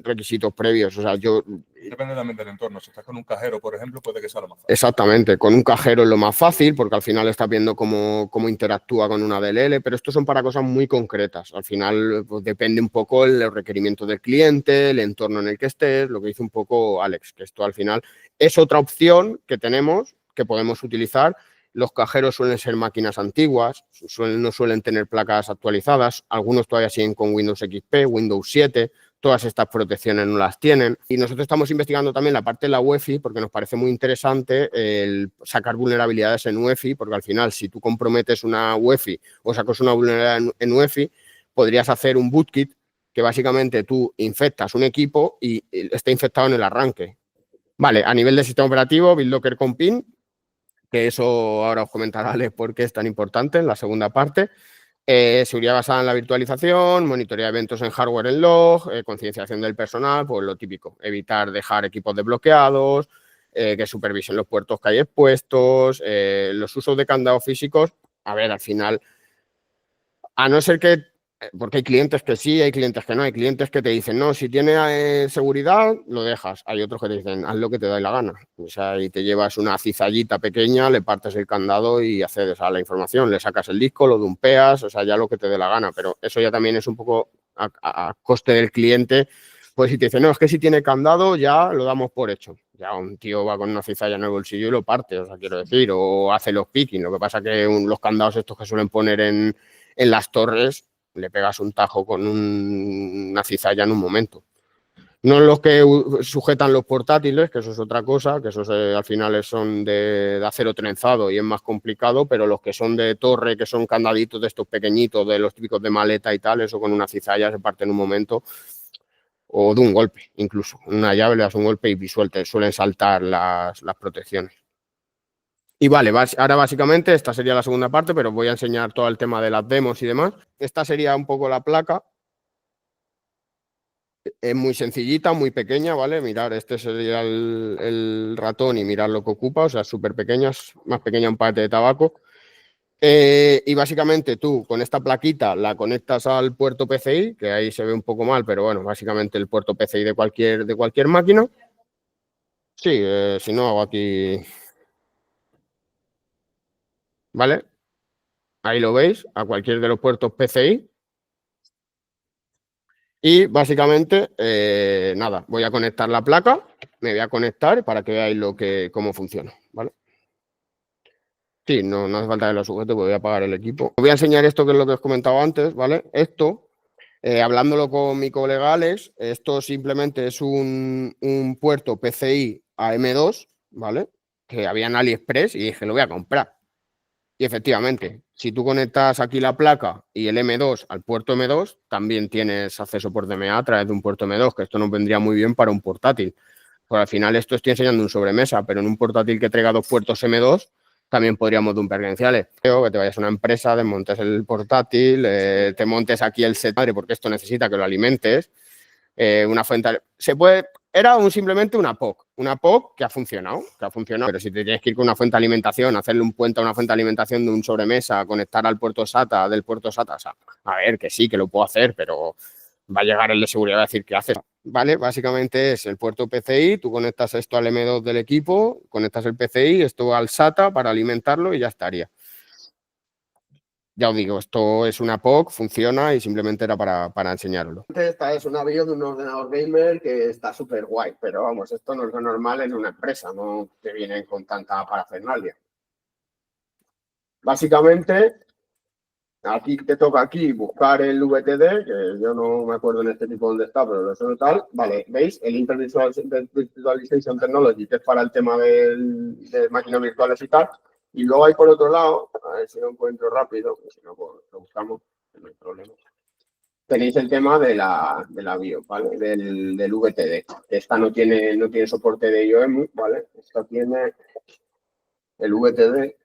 requisitos previos, o sea, yo... Depende también del entorno. Si estás con un cajero, por ejemplo, puede que sea lo más fácil. Exactamente, con un cajero es lo más fácil porque al final estás viendo cómo interactúa con una DLL, pero estos son para cosas muy concretas. Al final pues, depende un poco el requerimiento del cliente, el entorno en el que estés, lo que dice un poco Alex, que esto al final es otra opción que tenemos, que podemos utilizar. Los cajeros suelen ser máquinas antiguas, no suelen tener placas actualizadas, algunos todavía siguen con Windows XP, Windows 7, todas estas protecciones no las tienen. Y nosotros estamos investigando también la parte de la UEFI porque nos parece muy interesante el sacar vulnerabilidades en UEFI, porque al final si tú comprometes una UEFI o sacas una vulnerabilidad en UEFI, podrías hacer un bootkit que básicamente tú infectas un equipo y está infectado en el arranque. Vale, a nivel de sistema operativo, BitLocker con PIN, que eso ahora os comentará Alex por qué es tan importante en la segunda parte. Seguridad basada en la virtualización, monitoreo de eventos en hardware en log, concienciación del personal, pues lo típico, evitar dejar equipos desbloqueados, que supervisen los puertos que hay expuestos, los usos de candados físicos. A ver, al final, a no ser que, porque hay clientes que sí, hay clientes que no, hay clientes que te dicen, no, si tiene seguridad, lo dejas. Hay otros que te dicen, haz lo que te da la gana. O sea, y te llevas una cizallita pequeña, le partes el candado y accedes a la información, le sacas el disco, lo dumpeas, o sea, ya lo que te dé la gana. Pero eso ya también es un poco a coste del cliente. Pues si te dicen, no, es que si tiene candado, ya lo damos por hecho. Ya un tío va con una cizalla en el bolsillo y lo parte, o sea, quiero decir, o hace los picking. Lo que pasa que los candados estos que suelen poner en las torres, le pegas un tajo con una cizalla en un momento. No los que sujetan los portátiles, que eso es otra cosa, que esos al final son de acero trenzado y es más complicado, pero los que son de torre, que son candaditos de estos pequeñitos, de los típicos de maleta y tal, eso con una cizalla se parte en un momento o de un golpe, incluso. Una llave le das un golpe y suelen saltar las protecciones. Y vale, ahora básicamente esta sería la segunda parte, pero voy a enseñar todo el tema de las demos y demás. Esta sería un poco la placa. Es muy sencillita, muy pequeña, ¿vale? Mirar, este sería el ratón y mirar lo que ocupa, o sea, súper pequeña, más pequeña un paquete de tabaco. Y básicamente tú con esta plaquita la conectas al puerto PCI, que ahí se ve un poco mal, pero bueno, básicamente el puerto PCI de cualquier máquina. Sí, si no hago aquí... ¿Vale? Ahí lo veis, a cualquier de los puertos PCI. Y básicamente, nada, voy a conectar la placa, me voy a conectar para que veáis cómo funciona, ¿vale? Sí, no hace falta que lo sujete, porque voy a apagar el equipo. Os voy a enseñar esto que es lo que os comentaba antes, ¿vale? Esto, hablándolo con mi colega Alex, esto simplemente es un puerto PCI a M2, ¿vale? Que había en AliExpress y dije, lo voy a comprar. Y efectivamente, si tú conectas aquí la placa y el M2 al puerto M2, también tienes acceso por DMA a través de un puerto M2, que esto nos vendría muy bien para un portátil. Pues al final esto estoy enseñando un sobremesa, pero en un portátil que traiga dos puertos M2, también podríamos dumper credenciales. Que te vayas a una empresa, desmontes el portátil, te montes aquí el set madre, porque esto necesita que lo alimentes. Una fuente... Se puede... Era simplemente una POC que ha funcionado, pero si te tienes que ir con una fuente de alimentación, hacerle un puente a una fuente de alimentación de un sobremesa, conectar al puerto SATA, del puerto SATA, o sea, a ver, que sí, que lo puedo hacer, pero va a llegar el de seguridad a decir qué haces. Vale, básicamente es el puerto PCI, tú conectas esto al M2 del equipo, conectas el PCI, esto al SATA para alimentarlo y ya estaría. Ya os digo, esto es una POC, funciona y simplemente era para enseñarlo. Esta es una BIOS de un ordenador gamer que está súper guay, pero vamos, esto no es lo normal en una empresa, no te vienen con tanta parafernalia. Básicamente, aquí te toca aquí buscar el VTD, que yo no me acuerdo en este tipo dónde está, pero lo sé tal. Vale, ¿veis? El Intel Virtualization Technology, que es para el tema de máquinas virtuales y tal. Y luego hay por otro lado, a ver si lo encuentro rápido, si no, pues lo buscamos, no hay problema. Tenéis el tema de la BIOS, ¿vale? Del VTD. Esta no tiene soporte de IOEMU, ¿vale? Esta tiene el VTD.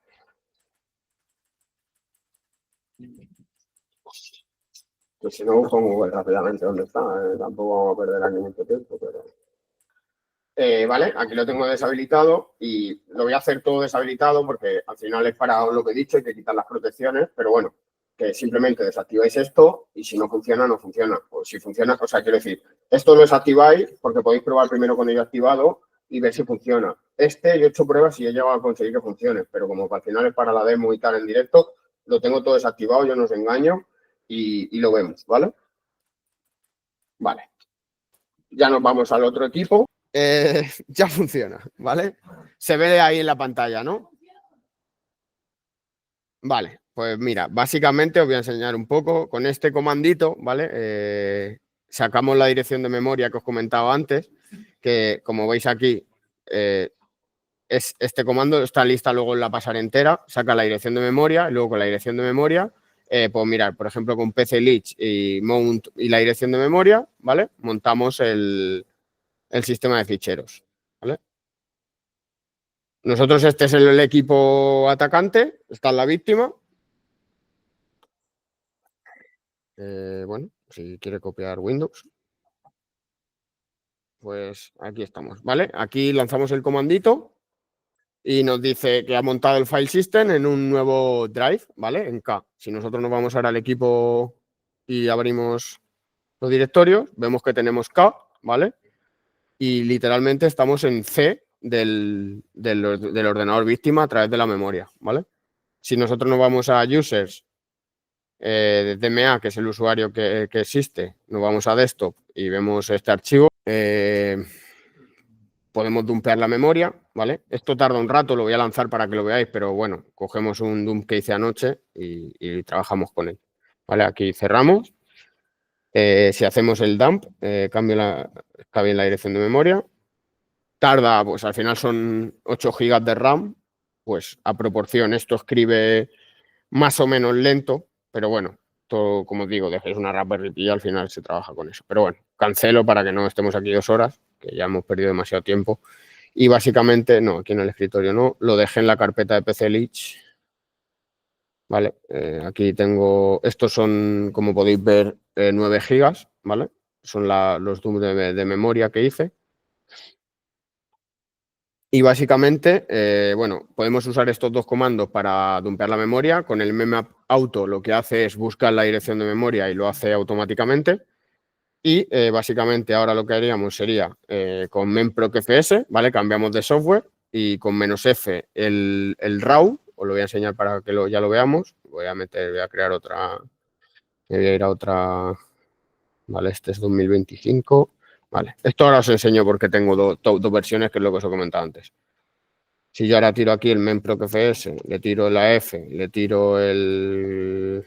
Que si no, pongo rápidamente dónde está. Tampoco vamos a perder aquí mucho tiempo, pero... vale, aquí lo tengo deshabilitado y lo voy a hacer todo deshabilitado porque al final es para lo que he dicho, hay que quitar las protecciones, pero bueno, que simplemente desactiváis esto y si no funciona, no funciona. O si funciona, o sea, quiero decir, esto lo desactiváis porque podéis probar primero con ello activado y ver si funciona. Yo he hecho pruebas y he llegado a conseguir que funcione, pero como al final es para la demo y tal en directo, lo tengo todo desactivado, yo no os engaño y lo vemos, ¿vale? Vale. Ya nos vamos al otro equipo. Ya funciona, ¿vale? Se ve ahí en la pantalla, ¿no? Vale, pues mira, básicamente os voy a enseñar un poco con este comandito, ¿vale? Sacamos la dirección de memoria que os comentaba antes, que como veis aquí, es este comando, está lista luego en la pasar entera, saca la dirección de memoria, y luego con la dirección de memoria, pues mirar, por ejemplo, con PC Lich y Mount y la dirección de memoria, ¿vale? Montamos el sistema de ficheros, ¿vale? Nosotros este es el equipo atacante, está la víctima. Bueno, si quiere copiar Windows, pues aquí estamos, ¿vale? Aquí lanzamos el comandito y nos dice que ha montado el file system en un nuevo drive, ¿vale? En K. Si nosotros nos vamos ahora al equipo y abrimos los directorios, vemos que tenemos K, ¿vale? Y literalmente estamos en C del ordenador víctima a través de la memoria, ¿vale? Si nosotros nos vamos a users, DMA, que es el usuario que existe, nos vamos a desktop y vemos este archivo, podemos dumpear la memoria, ¿vale? Esto tarda un rato, lo voy a lanzar para que lo veáis, pero bueno, cogemos un dump que hice anoche y trabajamos con él, ¿vale? Aquí cerramos. Si hacemos el dump, cambia la dirección de memoria. Tarda, pues al final son 8 GB de RAM, pues a proporción, esto escribe más o menos lento, pero bueno, todo, como os digo, dejéis una Raspberry Pi y al final se trabaja con eso. Pero bueno, cancelo para que no estemos aquí 2 horas, que ya hemos perdido demasiado tiempo. Y básicamente, no, aquí en el escritorio no, lo dejé en la carpeta de PC Lich. Vale, aquí tengo, estos son, como podéis ver, 9 GB, ¿vale? Son los dumps de memoria que hice. Y básicamente, bueno, podemos usar estos dos comandos para dumpear la memoria. Con el mmap auto lo que hace es buscar la dirección de memoria y lo hace automáticamente. Y básicamente ahora lo que haríamos sería con memprocfs, ¿vale? Cambiamos de software y con -f el RAW, os lo voy a enseñar para que ya lo veamos. Voy a crear otra, me voy a ir a otra, ¿vale? Este es 2025. Vale, esto ahora os enseño porque tengo dos versiones, que es lo que os he comentado antes. Si yo ahora tiro aquí el memprocfs, le tiro la F, le tiro el...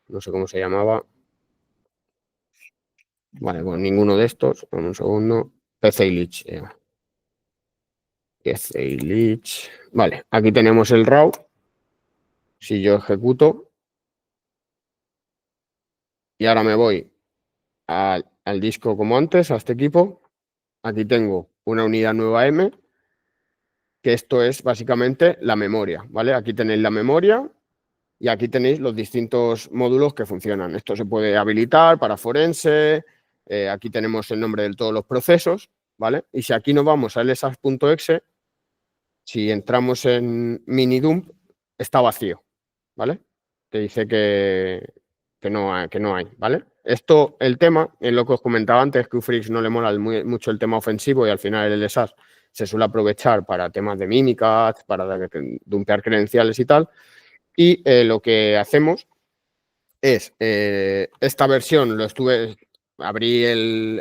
no sé cómo se llamaba. Vale, bueno, ninguno de estos. Un segundo. PC Lich. PC Lich. Vale, aquí tenemos el RAW. Si yo ejecuto. Y ahora me voy al disco como antes, a este equipo. Aquí tengo una unidad nueva M, que esto es básicamente la memoria, ¿vale? Aquí tenéis la memoria y aquí tenéis los distintos módulos que funcionan. Esto se puede habilitar para forense, aquí tenemos el nombre de todos los procesos, ¿vale? Y si aquí nos vamos a lsas.exe, si entramos en minidump, está vacío, ¿vale? Que dice que no hay, ¿vale? Esto, el tema, es lo que os comentaba antes, que Ufrix no le mola mucho el tema ofensivo y al final el LSAS se suele aprovechar para temas de mímica, para dumpear credenciales y tal. Y lo que hacemos es, esta versión abrí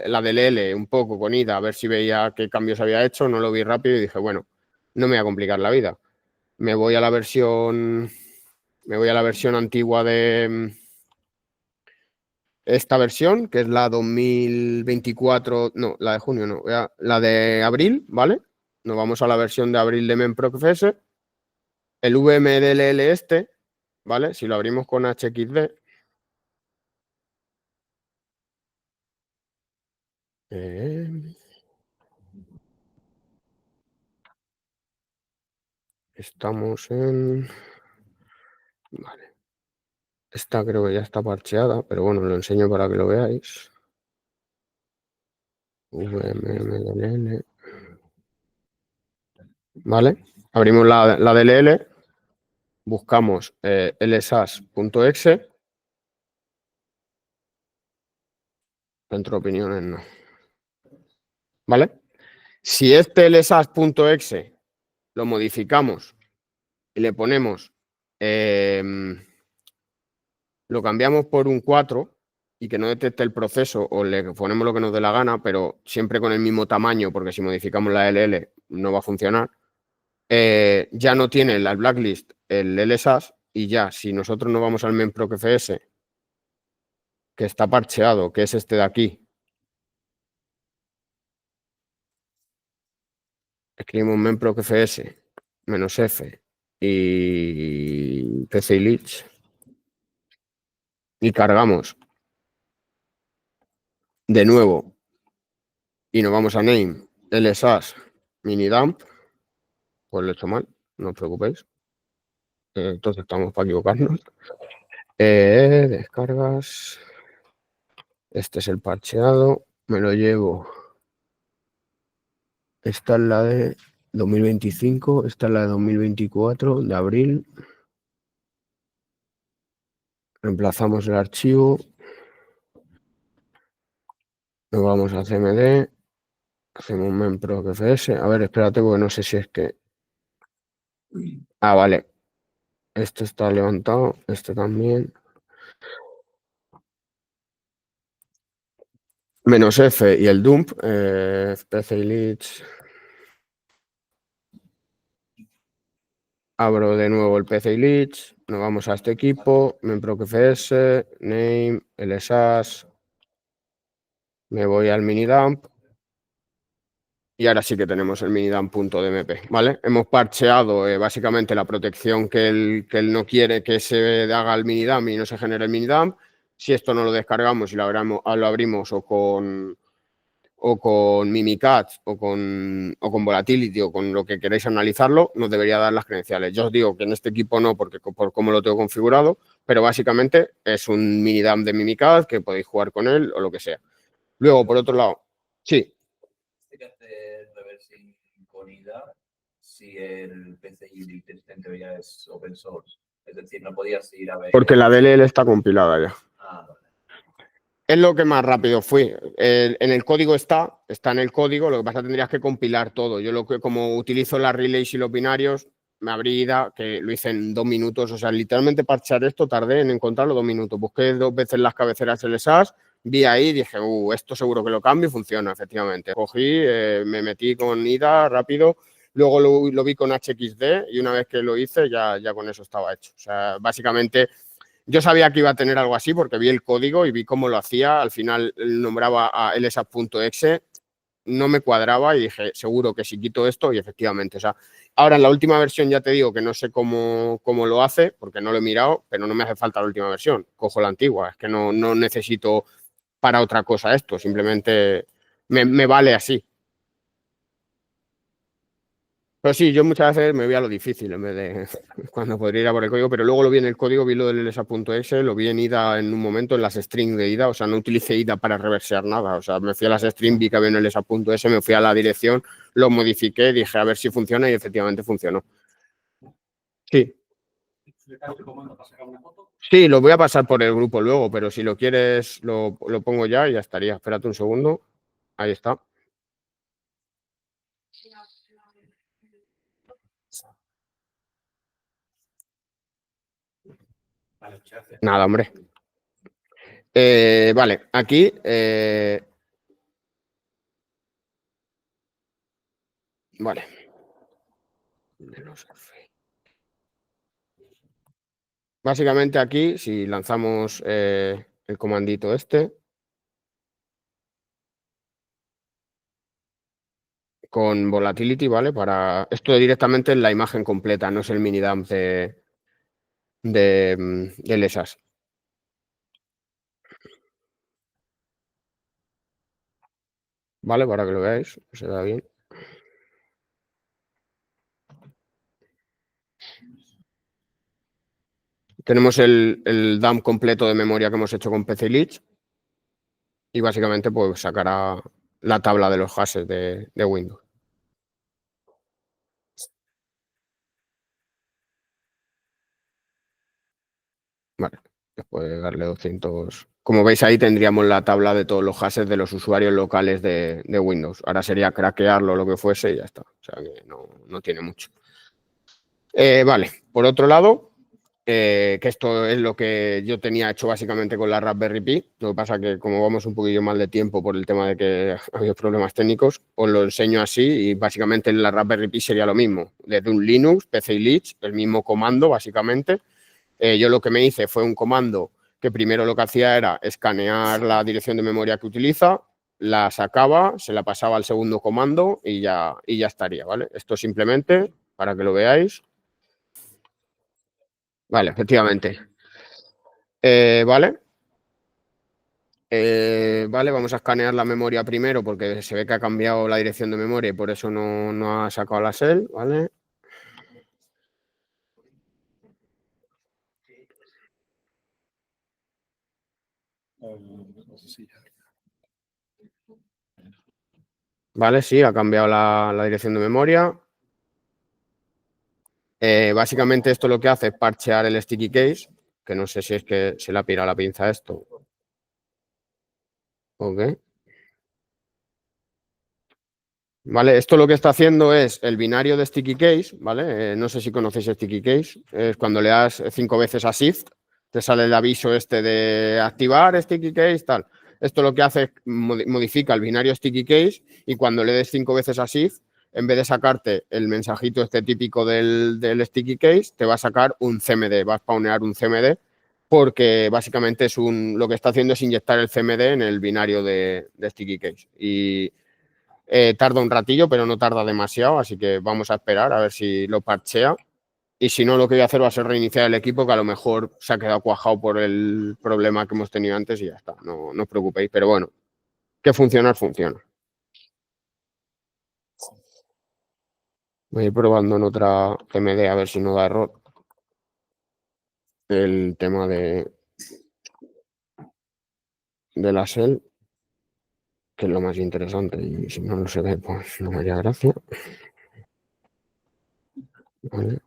la DLL un poco con IDA a ver si veía qué cambios había hecho, no lo vi rápido y dije, bueno, no me voy a complicar la vida. Me voy a la versión antigua de esta versión, que es la 2024, no, la de junio no, la de abril, ¿vale? Nos vamos a la versión de abril de memprocfs. El VMDLL este, ¿vale? Si lo abrimos con HXD, estamos en... Vale. Esta creo que ya está parcheada, pero bueno, lo enseño para que lo veáis. VMDLL. ¿Vale? Abrimos la DLL, buscamos lsas.exe Centro de opiniones no. ¿Vale? Si este lsas.exe lo modificamos y le ponemos, lo cambiamos por un 4 y que no detecte el proceso o le ponemos lo que nos dé la gana, pero siempre con el mismo tamaño, porque si modificamos la LL no va a funcionar, ya no tiene la blacklist el LSAS y ya, si nosotros nos vamos al memprocfs, que está parcheado, que es este de aquí, escribimos memprocfs -f y pclitch y cargamos de nuevo y nos vamos a name lsas minidump, pues lo he hecho mal, no os preocupéis. Entonces estamos para equivocarnos. Descargas. Este es el parcheado. Me lo llevo. Esta es la de 2025. Esta es la de 2024, de abril. Reemplazamos el archivo. Nos vamos a CMD. Hacemos memprocfs. A ver, espérate, porque no sé si es que... Ah, vale. Este está levantado. Este también. -f y el dump. pclitch. Abro de nuevo el pclitch. Nos vamos a este equipo. memprocfs. Name. lsas. Me voy al minidump. Y ahora sí que tenemos el minidump.dmp, ¿vale? Hemos parcheado básicamente la protección que él no quiere que se haga el minidump y no se genere el minidump. Si esto no lo descargamos y lo abrimos o con Mimikatz o con Volatility o con lo que queréis analizarlo, nos debería dar las credenciales. Yo os digo que en este equipo no, porque por cómo lo tengo configurado, pero básicamente es un minidump de Mimikatz que podéis jugar con él o lo que sea. Luego, por otro lado, sí. Que hacer reversing con IDA si el PCI en teoría es open source. Es decir, no podías ir a ver. Porque la DLL está compilada ya. Ah, vale. Es lo que más rápido fui. En el código está en el código, lo que pasa tendrías que compilar todo. Yo como utilizo las relays y los binarios, me abrí IDA, que lo hice en 2 minutos. O sea, literalmente parchar esto tardé en encontrarlo 2 minutos. Busqué 2 veces las cabeceras LSAS, vi ahí y dije, esto seguro que lo cambio y funciona, efectivamente. Cogí, me metí con IDA rápido, luego lo vi con HXD y una vez que lo hice ya con eso estaba hecho. O sea, básicamente... Yo sabía que iba a tener algo así porque vi el código y vi cómo lo hacía. Al final nombraba a lsap.exe, no me cuadraba y dije, seguro que si quito esto, y efectivamente. O sea, ahora en la última versión ya te digo que no sé cómo lo hace, porque no lo he mirado, pero no me hace falta la última versión. Cojo la antigua, es que no necesito para otra cosa esto, simplemente me vale así. Pero sí, yo muchas veces me voy a lo difícil en vez de cuando podría ir a por el código, pero luego lo vi en el código, vi lo del lsa.exe, lo vi en IDA en un momento, en las strings de IDA, o sea, no utilicé IDA para reversear nada, o sea, me fui a las strings, vi que había en el lsa.exe, me fui a la dirección, lo modifiqué, dije a ver si funciona y efectivamente funcionó. Sí. Sí, lo voy a pasar por el grupo luego, pero si lo quieres lo pongo ya y ya estaría. Espérate un segundo. Ahí está. Nada, hombre. Vale, aquí vale. Básicamente aquí, si lanzamos el comandito este con volatility, ¿vale? Para esto directamente es la imagen completa, no es el minidump de LSAS. ¿Vale? Para que lo veáis, se vea bien. Tenemos el dump completo de memoria que hemos hecho con pclitch y básicamente pues sacará la tabla de los hashes de Windows. Vale. Después de darle 200... Como veis ahí tendríamos la tabla de todos los hashes de los usuarios locales de Windows. Ahora sería craquearlo o lo que fuese y ya está. O sea que no tiene mucho. Vale, por otro lado, que esto es lo que yo tenía hecho básicamente con la Raspberry Pi. Lo que pasa que como vamos un poquillo mal de tiempo por el tema de que ha habido problemas técnicos, os lo enseño así y básicamente en la Raspberry Pi sería lo mismo. Desde un Linux, PCI-Lich, el mismo comando básicamente. Yo lo que me hice fue un comando que primero lo que hacía era escanear la dirección de memoria que utiliza, la sacaba, se la pasaba al segundo comando y ya estaría, ¿vale? Esto simplemente para que lo veáis. Vale, efectivamente. Vale. Vale, vamos a escanear la memoria primero porque se ve que ha cambiado la dirección de memoria y por eso no ha sacado la shell, ¿vale? Vale, sí, ha cambiado la dirección de memoria. Básicamente esto lo que hace es parchear el sticky case, que no sé si es que se le ha pirado la pinza a esto. Ok. Vale, esto lo que está haciendo es el binario de sticky case, ¿vale? No sé si conocéis sticky case. Es cuando le das 5 veces a shift, te sale el aviso este de activar sticky case, tal. Esto lo que hace es modifica el binario sticky case y cuando le des 5 veces a shift, en vez de sacarte el mensajito este típico del sticky case, te va a sacar un CMD, va a spawnear un CMD porque básicamente lo que está haciendo es inyectar el CMD en el binario de sticky case. Y tarda un ratillo, pero no tarda demasiado, así que vamos a esperar a ver si lo parchea. Y si no, lo que voy a hacer va a ser reiniciar el equipo, que a lo mejor se ha quedado cuajado por el problema que hemos tenido antes y ya está. No os preocupéis, pero bueno, que funcionar, funciona. Voy a ir probando en otra CMD a ver si no da error. El tema de la shell, que es lo más interesante, y si no se ve, pues no me haría gracia. Vale.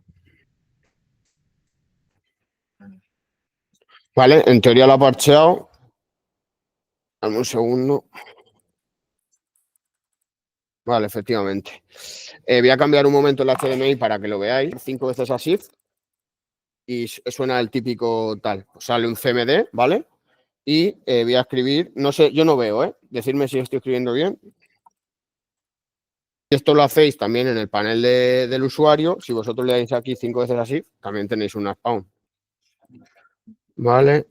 Vale, en teoría lo ha parcheado. Dame un segundo. Vale, efectivamente. Voy a cambiar un momento el HDMI para que lo veáis. 5 veces a shift y suena el típico tal. Sale un CMD, ¿vale? Y voy a escribir, no sé, yo no veo, ¿eh? Decidme si estoy escribiendo bien. Esto lo hacéis también en el panel del usuario. Si vosotros le dais aquí 5 veces a shift, también tenéis una spawn. Vale.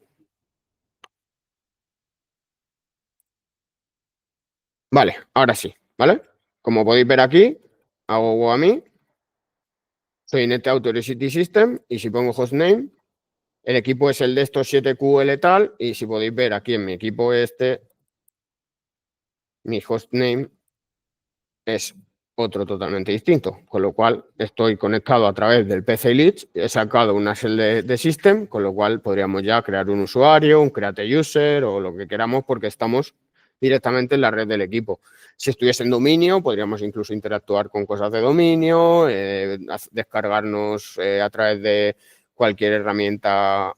Vale, ahora sí, ¿vale? Como podéis ver aquí, hago a mí. Soy NetAuthority System y si pongo hostname, el equipo es el de estos 7QL tal y si podéis ver aquí en mi equipo mi hostname es otro totalmente distinto, con lo cual estoy conectado a través del PCI-Lich, he sacado una shell de system, con lo cual podríamos ya crear un usuario, un create user o lo que queramos porque estamos directamente en la red del equipo. Si estuviese en dominio, podríamos incluso interactuar con cosas de dominio, descargarnos a través de cualquier herramienta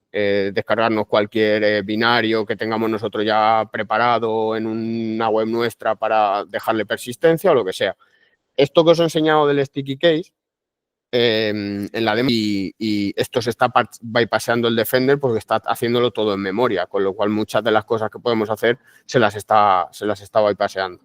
descargarnos cualquier binario que tengamos nosotros ya preparado en una web nuestra para dejarle persistencia o lo que sea. Esto que os he enseñado del sticky case, en la demo, y esto se está bypassando el Defender porque está haciéndolo todo en memoria, con lo cual muchas de las cosas que podemos hacer se las está bypasseando.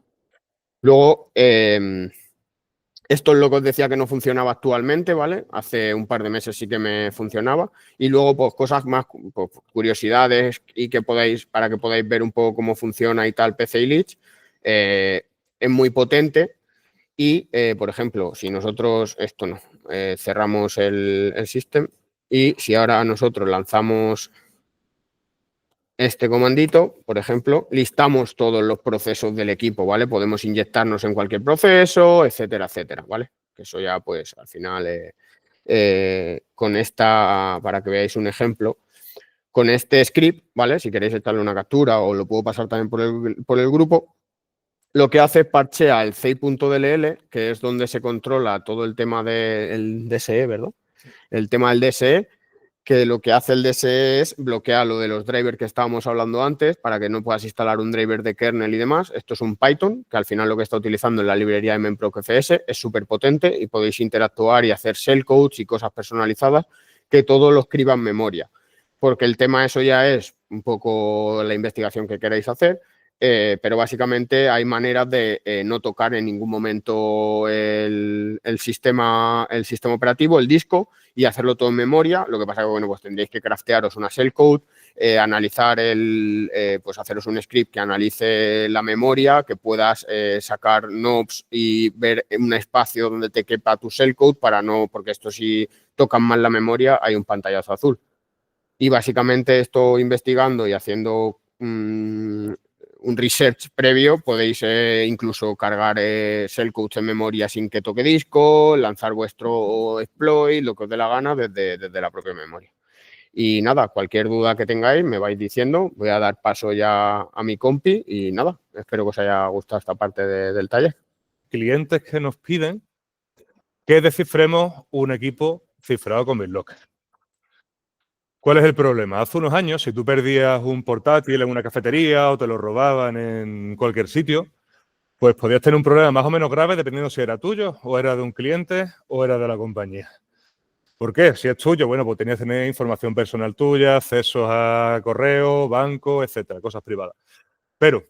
Luego, esto es lo que os decía que no funcionaba actualmente, ¿vale? Hace un par de meses sí que me funcionaba. Y luego, pues, cosas más, pues, curiosidades y para que podáis ver un poco cómo funciona y tal PCI-Lich. Es muy potente y, por ejemplo, si nosotros, cerramos el system y si ahora nosotros lanzamos este comandito, por ejemplo, listamos todos los procesos del equipo, ¿vale? Podemos inyectarnos en cualquier proceso, etcétera, etcétera, ¿vale? Que eso ya, pues, al final, con esta, para que veáis un ejemplo, con este script, ¿vale? Si queréis echarle una captura o lo puedo pasar también por el grupo, lo que hace es parchea el CI.dll, que es donde se controla todo el tema del DSE, ¿verdad? El tema del DSE, que lo que hace el DSE es bloquear lo de los drivers que estábamos hablando antes para que no puedas instalar un driver de kernel y demás. Esto es un Python, que al final lo que está utilizando en la librería MemProcFS es súper potente y podéis interactuar y hacer shellcodes y cosas personalizadas que todo lo escriba en memoria. Porque el tema eso ya es un poco la investigación que queráis hacer, pero básicamente hay maneras de no tocar en ningún momento el sistema operativo, el disco, y hacerlo todo en memoria. Lo que pasa es que, bueno, pues tendréis que craftearos una shellcode, analizar pues haceros un script que analice la memoria, que puedas sacar knobs y ver un espacio donde te quepa tu shellcode porque esto si tocan mal la memoria hay un pantallazo azul. Y básicamente esto investigando y haciendo un research previo, podéis incluso cargar shellcodes en memoria sin que toque disco, lanzar vuestro exploit, lo que os dé la gana desde la propia memoria. Y nada, cualquier duda que tengáis me vais diciendo, voy a dar paso ya a mi compi y nada, espero que os haya gustado esta parte del taller. Clientes que nos piden que descifremos un equipo cifrado con BitLocker. ¿Cuál es el problema? Hace unos años, si tú perdías un portátil en una cafetería o te lo robaban en cualquier sitio, pues podías tener un problema más o menos grave dependiendo si era tuyo o era de un cliente o era de la compañía. ¿Por qué? Si es tuyo, bueno, pues tenías que tener información personal tuya, accesos a correo, banco, etcétera, cosas privadas. Pero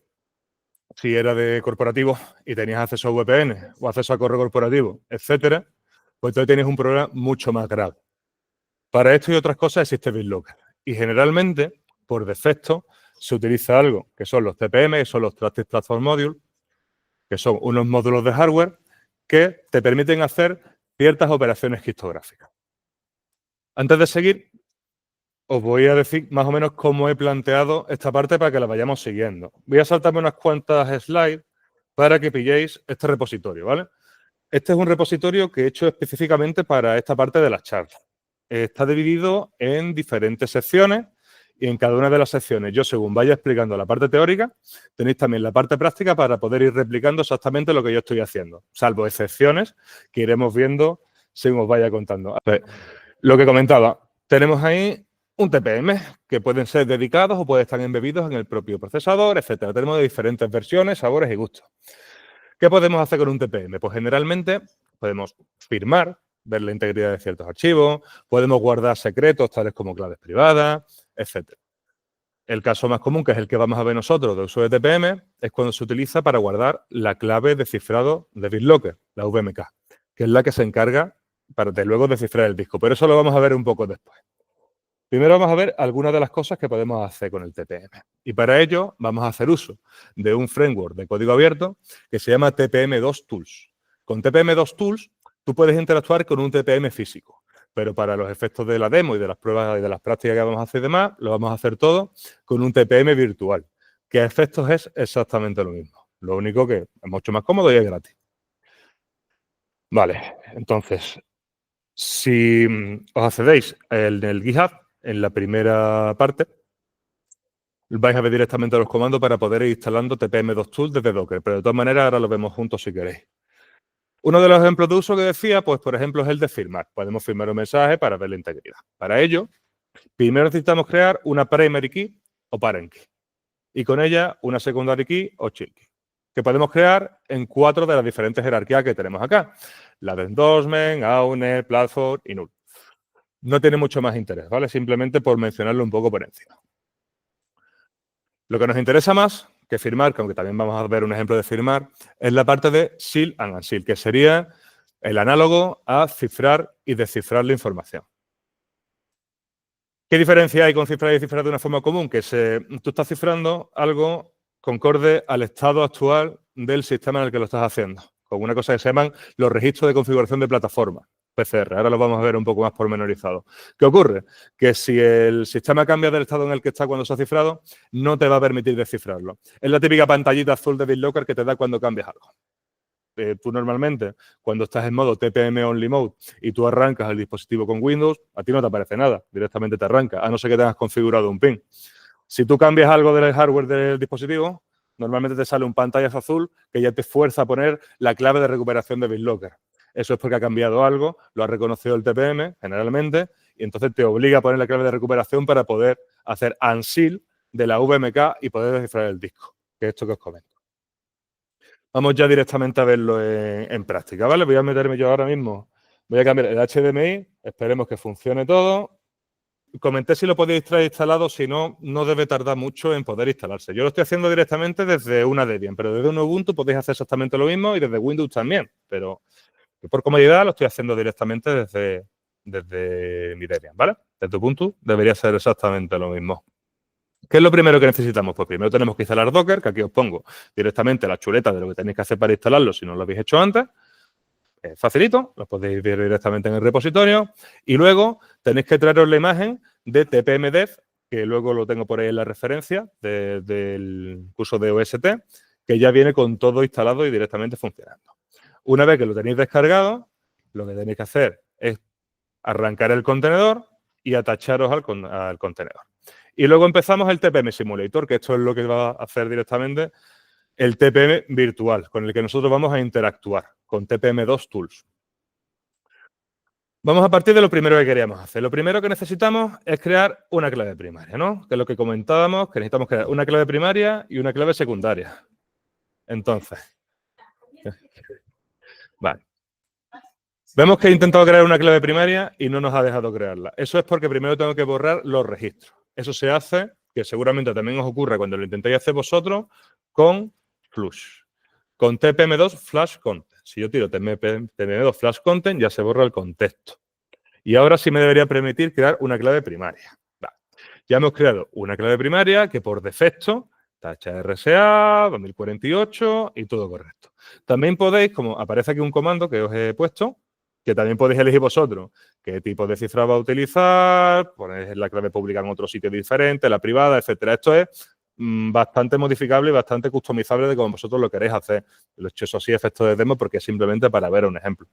si era de corporativo y tenías acceso a VPN o acceso a correo corporativo, etcétera, pues entonces tienes un problema mucho más grave. Para esto y otras cosas existe BitLocker. Y generalmente, por defecto, se utiliza algo que son los TPM, que son los Trusted Platform Modules, que son unos módulos de hardware que te permiten hacer ciertas operaciones criptográficas. Antes de seguir, os voy a decir más o menos cómo he planteado esta parte para que la vayamos siguiendo. Voy a saltarme unas cuantas slides para que pilléis este repositorio, ¿vale? Este es un repositorio que he hecho específicamente para esta parte de las charlas. Está dividido en diferentes secciones y en cada una de las secciones, yo según vaya explicando la parte teórica, tenéis también la parte práctica para poder ir replicando exactamente lo que yo estoy haciendo, salvo excepciones que iremos viendo según os vaya contando. Lo que comentaba, tenemos ahí un TPM que pueden ser dedicados o pueden estar embebidos en el propio procesador, etcétera. Tenemos de diferentes versiones, sabores y gustos. ¿Qué podemos hacer con un TPM? Pues generalmente podemos firmar, ver la integridad de ciertos archivos, podemos guardar secretos tales como claves privadas, etc. El caso más común, que es el que vamos a ver nosotros de uso de TPM, es cuando se utiliza para guardar la clave de cifrado de BitLocker, la VMK, que es la que se encarga de luego descifrar el disco. Pero eso lo vamos a ver un poco después. Primero vamos a ver algunas de las cosas que podemos hacer con el TPM. Y para ello vamos a hacer uso de un framework de código abierto que se llama TPM2 Tools. Con TPM2 Tools tú puedes interactuar con un TPM físico, pero para los efectos de la demo y de las pruebas y de las prácticas que vamos a hacer y demás, lo vamos a hacer todo con un TPM virtual, que a efectos es exactamente lo mismo. Lo único que es mucho más cómodo y es gratis. Vale, entonces, si os accedéis en el GitHub, en la primera parte, vais a ver directamente los comandos para poder ir instalando TPM2 Tools desde Docker, pero de todas maneras ahora lo vemos juntos si queréis. Uno de los ejemplos de uso que decía, pues por ejemplo, es el de firmar. Podemos firmar un mensaje para ver la integridad. Para ello, primero necesitamos crear una primary key o parent key y con ella una secondary key o child key, que podemos crear en 4 de las diferentes jerarquías que tenemos acá. La de endorsement, owner, platform y null. No tiene mucho más interés, ¿vale? Simplemente por mencionarlo un poco por encima. Lo que nos interesa más que firmar, que aunque también vamos a ver un ejemplo de firmar, es la parte de seal and unseal, que sería el análogo a cifrar y descifrar la información. ¿Qué diferencia hay con cifrar y descifrar de una forma común? Que tú estás cifrando algo concorde al estado actual del sistema en el que lo estás haciendo, con una cosa que se llaman los registros de configuración de plataforma, PCR. Ahora lo vamos a ver un poco más pormenorizado. ¿Qué ocurre? Que si el sistema cambia del estado en el que está cuando se ha cifrado, no te va a permitir descifrarlo. Es la típica pantallita azul de BitLocker que te da cuando cambias algo. Tú normalmente, cuando estás en modo TPM Only Mode y tú arrancas el dispositivo con Windows, a ti no te aparece nada, directamente te arranca, a no ser que tengas configurado un PIN. Si tú cambias algo del hardware del dispositivo, normalmente te sale un pantallazo azul que ya te fuerza a poner la clave de recuperación de BitLocker. Eso es porque ha cambiado algo, lo ha reconocido el TPM generalmente y entonces te obliga a poner la clave de recuperación para poder hacer unseal de la VMK y poder descifrar el disco, que es esto que os comento. Vamos ya directamente a verlo en práctica, ¿vale? Voy a meterme yo ahora mismo. Voy a cambiar el HDMI, esperemos que funcione todo. Comenté si lo podéis traer instalado, si no, no debe tardar mucho en poder instalarse. Yo lo estoy haciendo directamente desde una Debian, pero desde un Ubuntu podéis hacer exactamente lo mismo y desde Windows también, pero por comodidad lo estoy haciendo directamente desde mi Debian, ¿vale? Desde Ubuntu debería ser exactamente lo mismo. ¿Qué es lo primero que necesitamos? Pues primero tenemos que instalar Docker, que aquí os pongo directamente la chuleta de lo que tenéis que hacer para instalarlo si no lo habéis hecho antes. Es facilito, lo podéis ver directamente en el repositorio. Y luego tenéis que traeros la imagen de tpmdev, que luego lo tengo por ahí en la referencia del curso de OST, que ya viene con todo instalado y directamente funcionando. Una vez que lo tenéis descargado, lo que tenéis que hacer es arrancar el contenedor y atacharos al contenedor. Y luego empezamos el TPM Simulator, que esto es lo que va a hacer directamente el TPM virtual, con el que nosotros vamos a interactuar, con TPM2 Tools. Vamos a partir de lo primero que queríamos hacer. Lo primero que necesitamos es crear una clave primaria, ¿no? Que es lo que comentábamos, que necesitamos crear una clave primaria y una clave secundaria. Entonces, vale. Vemos que he intentado crear una clave primaria y no nos ha dejado crearla. Eso es porque primero tengo que borrar los registros. Eso se hace, que seguramente también os ocurre cuando lo intentéis hacer vosotros, con Flush. Con TPM2 Flash Content. Si yo tiro TPM2 Flash Content, ya se borra el contexto. Y ahora sí me debería permitir crear una clave primaria. Vale. Ya hemos creado una clave primaria que por defecto está RSA, 2048 y todo correcto. También podéis, como aparece aquí un comando que os he puesto, que también podéis elegir vosotros qué tipo de cifra va a utilizar, ponéis la clave pública en otro sitio diferente, la privada, etcétera. Esto es bastante modificable y bastante customizable de como vosotros lo queréis hacer. Lo he hecho eso así, efecto de demo, porque es simplemente para ver un ejemplo.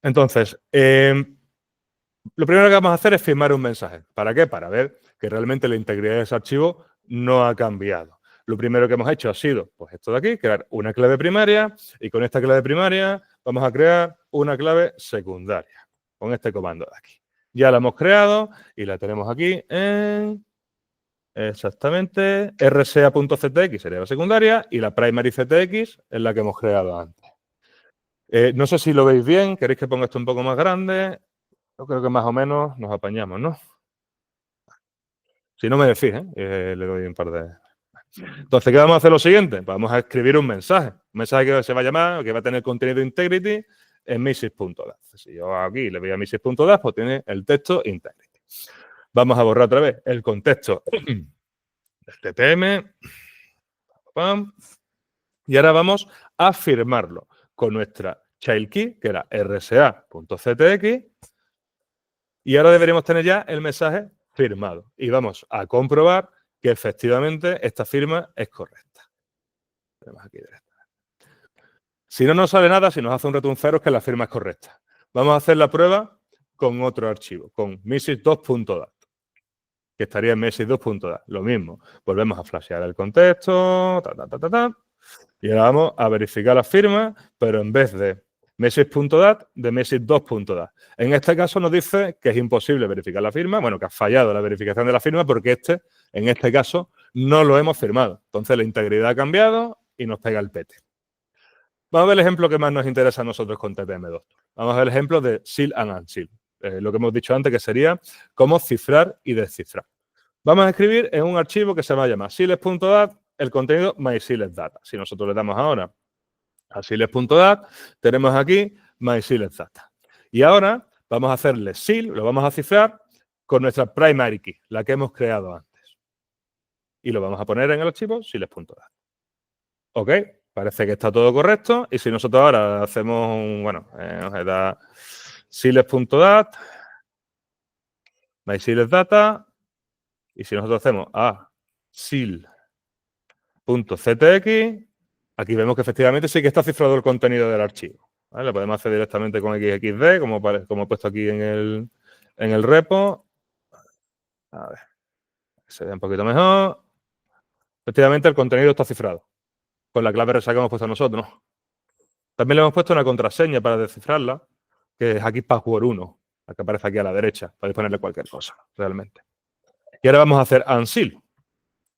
Entonces, lo primero que vamos a hacer es firmar un mensaje. ¿Para qué? Para ver que realmente la integridad de ese archivo no ha cambiado. Lo primero que hemos hecho ha sido, pues esto de aquí, crear una clave primaria y con esta clave primaria vamos a crear una clave secundaria con este comando de aquí. Ya la hemos creado y la tenemos aquí en exactamente rsa.ctx sería la secundaria y la primary ctx es la que hemos creado antes. No sé si lo veis bien, queréis que ponga esto un poco más grande. Yo creo que más o menos nos apañamos, ¿no? Si no me decís, le doy un par de... Entonces, ¿qué vamos a hacer? Lo siguiente, vamos a escribir un mensaje que se va a llamar, que va a tener contenido integrity en misis.dat. Si yo aquí le voy a misis.dat, pues tiene el texto integrity. Vamos a borrar otra vez el contexto del TPM. Y ahora vamos a firmarlo con nuestra child key, que era rsa.ctx. Y ahora deberíamos tener ya el mensaje firmado. Y vamos a comprobar que efectivamente esta firma es correcta. Tenemos aquí directamente. Si no nos sale nada, si nos hace un return 0 es que la firma es correcta. Vamos a hacer la prueba con otro archivo, con misis2.dat, que estaría en misis2.dat. Lo mismo. Volvemos a flashear el contexto, y ahora vamos a verificar la firma, pero en vez de misis.dat, de misis2.dat. En este caso nos dice que es imposible verificar la firma, bueno, que ha fallado la verificación de la firma porque en este caso, no lo hemos firmado. Entonces la integridad ha cambiado y nos pega el pete. Vamos a ver el ejemplo que más nos interesa a nosotros con TPM2. Vamos a ver el ejemplo de seal and unseal. Lo que hemos dicho antes que sería cómo cifrar y descifrar. Vamos a escribir en un archivo que se va a llamar seals.dat el contenido mysealedData. Si nosotros le damos ahora a seals.dat, tenemos aquí mysealedData. Y ahora vamos a hacerle seal, lo vamos a cifrar con nuestra primary key, la que hemos creado antes. Y lo vamos a poner en el archivo seals.dat. Ok, parece que está todo correcto. Y si nosotros ahora hacemos un, bueno, nos da seals.dat, mysealedData, y si nosotros hacemos a seal.ctx, aquí vemos que efectivamente sí que está cifrado el contenido del archivo. ¿Vale? Lo podemos hacer directamente con XXD, como he puesto aquí en el repo. A ver, que se vea un poquito mejor. Efectivamente, el contenido está cifrado con la clave RSA que hemos puesto nosotros. También le hemos puesto una contraseña para descifrarla, que es aquí password 1. la que aparece aquí a la derecha. Podéis ponerle cualquier cosa, realmente. Y ahora vamos a hacer unseal.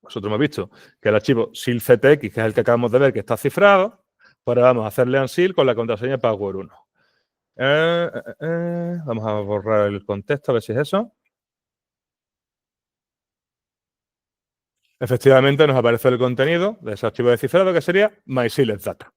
Nosotros hemos visto que el archivo sealctx, que es el que acabamos de ver, que está cifrado, pues ahora vamos a hacerle unseal con la contraseña password1. Vamos a borrar el contexto, a ver si es eso. Efectivamente, nos aparece el contenido de ese archivo de cifrado, que sería mySealedData.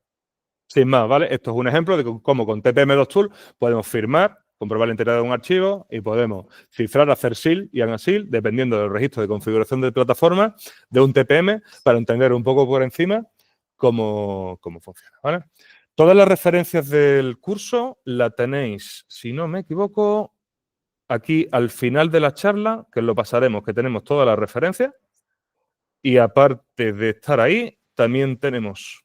Sin más, ¿vale? Esto es un ejemplo de cómo con TPM2Tool podemos firmar, comprobar la integridad de un archivo y podemos cifrar, hacer seal y unseal, dependiendo del registro de configuración de plataforma de un TPM, para entender un poco por encima cómo funciona, ¿vale? Todas las referencias del curso la tenéis, si no me equivoco, aquí al final de la charla, que lo pasaremos, que tenemos todas las referencias. Y aparte de estar ahí, también tenemos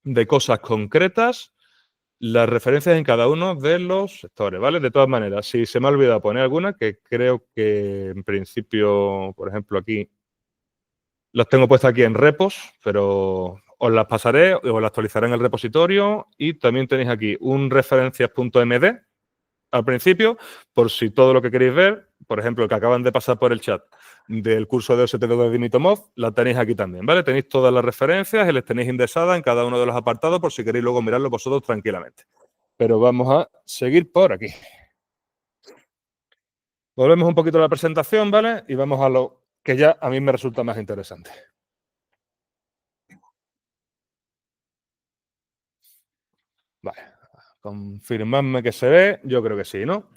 de cosas concretas las referencias en cada uno de los sectores, ¿vale? De todas maneras, si se me ha olvidado poner alguna, que creo que en principio, por ejemplo, aquí, las tengo puestas aquí en repos, pero os las pasaré, os las actualizaré en el repositorio y también tenéis aquí un referencias.md al principio, por si todo lo que queréis ver, por ejemplo, el que acaban de pasar por el chat del curso de OST2 de Dimitomov, la tenéis aquí también, ¿vale? Tenéis todas las referencias y les tenéis indexadas en cada uno de los apartados por si queréis luego mirarlo vosotros tranquilamente. Pero vamos a seguir por aquí. Volvemos un poquito a la presentación, ¿vale? Y vamos a lo que ya a mí me resulta más interesante. Vale. Confirmadme que se ve. Yo creo que sí, ¿no?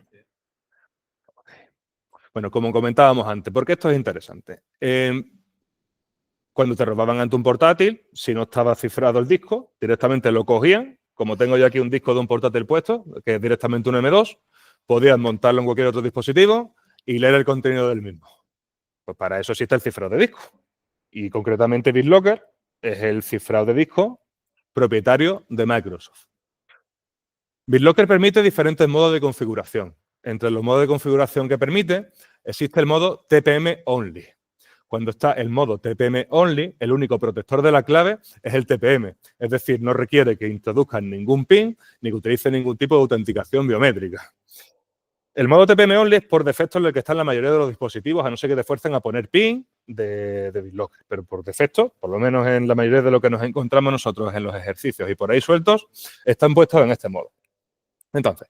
Bueno, como comentábamos antes, ¿por qué esto es interesante? Cuando te robaban ante un portátil, si no estaba cifrado el disco, directamente lo cogían. Como tengo yo aquí un disco de un portátil puesto, que es directamente un M2, podías montarlo en cualquier otro dispositivo y leer el contenido del mismo. Pues para eso existe el cifrado de disco. Y concretamente BitLocker es el cifrado de disco propietario de Microsoft. BitLocker permite diferentes modos de configuración. Entre los modos de configuración que permite, existe el modo TPM Only. Cuando está el modo TPM Only, el único protector de la clave es el TPM. Es decir, no requiere que introduzcan ningún PIN ni que utilicen ningún tipo de autenticación biométrica. El modo TPM Only es por defecto en el que está en la mayoría de los dispositivos, a no ser que te fuercen a poner PIN de BitLocker. Pero por defecto, por lo menos en la mayoría de lo que nos encontramos nosotros en los ejercicios y por ahí sueltos, están puestos en este modo. Entonces,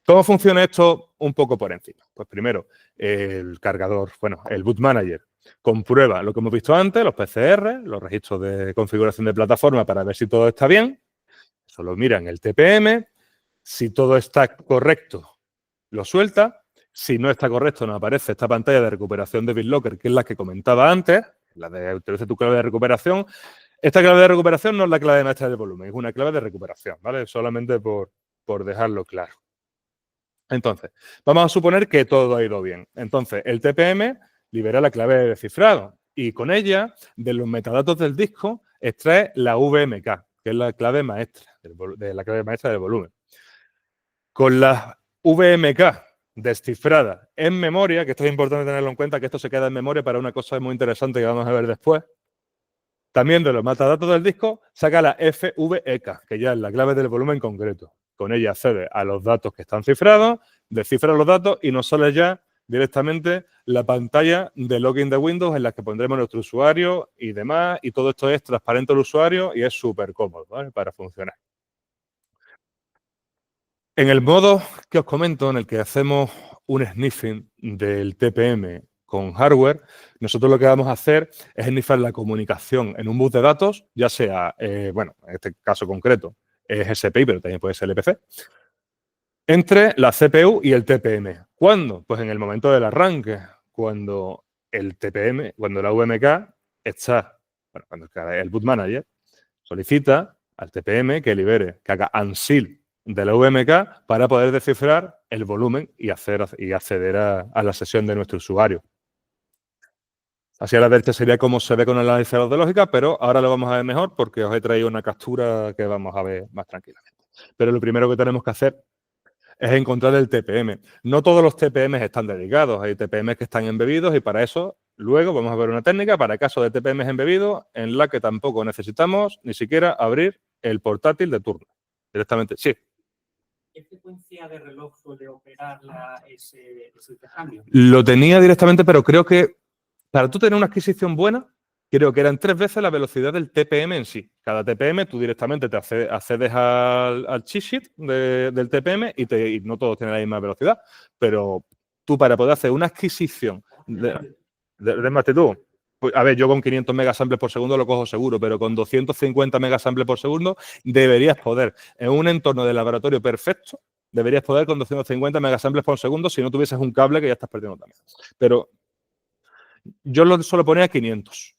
¿cómo funciona esto un poco por encima? Pues primero, el cargador, bueno, el Boot Manager comprueba lo que hemos visto antes, los PCR, los registros de configuración de plataforma para ver si todo está bien. Eso lo mira en el TPM. Si todo está correcto, lo suelta. Si no está correcto, nos aparece esta pantalla de recuperación de BitLocker, que es la que comentaba antes, la de utiliza tu clave de recuperación. Esta clave de recuperación no es la clave maestra del volumen, es una clave de recuperación, ¿vale? Solamente por dejarlo claro. Entonces, vamos a suponer que todo ha ido bien. Entonces, el TPM libera la clave de cifrado y con ella, de los metadatos del disco, extrae la VMK, que es la clave maestra, la clave maestra del volumen. Con las VMK descifradas en memoria, que esto es importante tenerlo en cuenta, que esto se queda en memoria para una cosa muy interesante que vamos a ver después, también de los metadatos del disco saca la FVEK, que ya es la clave del volumen concreto. Con ella accede a los datos que están cifrados, descifra los datos y nos sale ya directamente la pantalla de login de Windows en la que pondremos nuestro usuario y demás. Y todo esto es transparente al usuario y es súper cómodo, ¿vale? Para funcionar. En el modo que os comento, en el que hacemos un sniffing del TPM con hardware, nosotros lo que vamos a hacer es sniffar la comunicación en un bus de datos, ya sea, bueno, en este caso concreto es SPI, pero también puede ser LPC, entre la CPU y el TPM. ¿Cuándo? Pues en el momento del arranque, cuando el TPM, cuando la VMK está, bueno, cuando el boot manager solicita al TPM que libere, que haga unseal de la VMK para poder descifrar el volumen y acceder a la sesión de nuestro usuario. Así a la derecha sería como se ve con el analizador de lógica, pero ahora lo vamos a ver mejor porque os he traído una captura que vamos a ver más tranquilamente. Pero lo primero que tenemos que hacer es encontrar el TPM. No todos los TPM están dedicados, hay TPM que están embebidos y para eso luego vamos a ver una técnica para caso de TPM embebidos en la que tampoco necesitamos ni siquiera abrir el portátil de turno. Directamente, sí. ¿Qué frecuencia de reloj suele operar ese intercambio? Lo tenía directamente, pero creo que para tú tener una adquisición buena, creo que eran 3 veces la velocidad del TPM en sí. Cada TPM tú directamente te accedes al cheat sheet del TPM y no todos tienen la misma velocidad. Pero tú para poder hacer una adquisición de magnitud, pues, a ver, yo con 500 megasamples por segundo lo cojo seguro, pero con 250 megasamples por segundo deberías poder, en un entorno de laboratorio perfecto, deberías poder con 250 megasamples por segundo si no tuvieses un cable que ya estás perdiendo también. Pero yo solo ponía 500.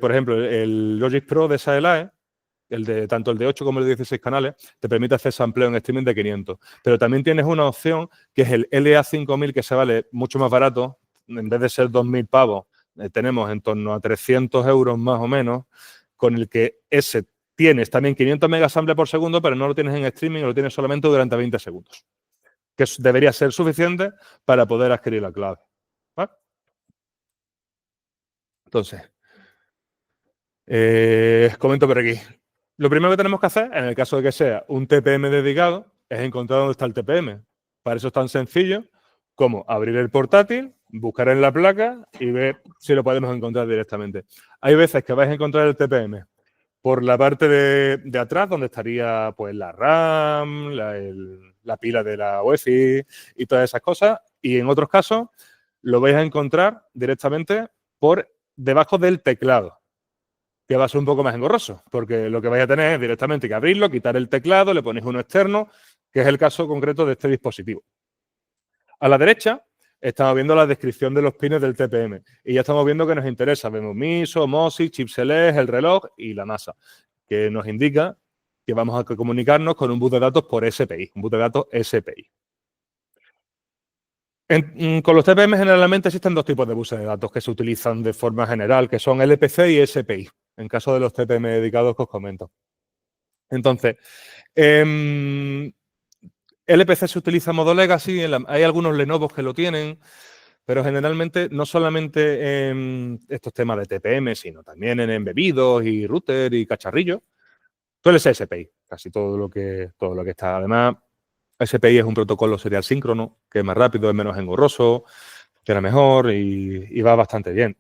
Por ejemplo, el Logic Pro de SAELAE, tanto el de 8 como el de 16 canales, te permite hacer sampleo en streaming de 500. Pero también tienes una opción que es el LA5000, que se vale mucho más barato. En vez de ser 2.000 pavos, tenemos en torno a 300 euros más o menos, con el que ese tienes también 500 megasamples por segundo, pero no lo tienes en streaming, lo tienes solamente durante 20 segundos. Que debería ser suficiente para poder adquirir la clave. ¿Vale? Entonces, comento por aquí. Lo primero que tenemos que hacer, en el caso de que sea un TPM dedicado, es encontrar dónde está el TPM. Para eso es tan sencillo como abrir el portátil, buscar en la placa y ver si lo podemos encontrar directamente. Hay veces que vais a encontrar el TPM por la parte de atrás, donde estaría pues la RAM, la pila de la UEFI y todas esas cosas. Y en otros casos lo vais a encontrar directamente por debajo del teclado, que va a ser un poco más engorroso, porque lo que vais a tener es directamente que abrirlo, quitar el teclado, le ponéis uno externo, que es el caso concreto de este dispositivo. A la derecha estamos viendo la descripción de los pines del TPM y ya estamos viendo que nos interesa. Vemos MISO, MOSI, chip select, el reloj y la masa, que nos indica que vamos a comunicarnos con un bus de datos por SPI, un bus de datos SPI. Con los TPM generalmente existen 2 tipos de buses de datos que se utilizan de forma general, que son LPC y SPI, en caso de los TPM dedicados que os comento. Entonces, LPC se utiliza en modo legacy, hay algunos Lenovo que lo tienen, pero generalmente no solamente en estos temas de TPM, sino también en embebidos y router y cacharrillos. Suele ser SPI, casi todo lo que está. Además, SPI es un protocolo serial síncrono, que es más rápido, es menos engorroso, funciona mejor y va bastante bien.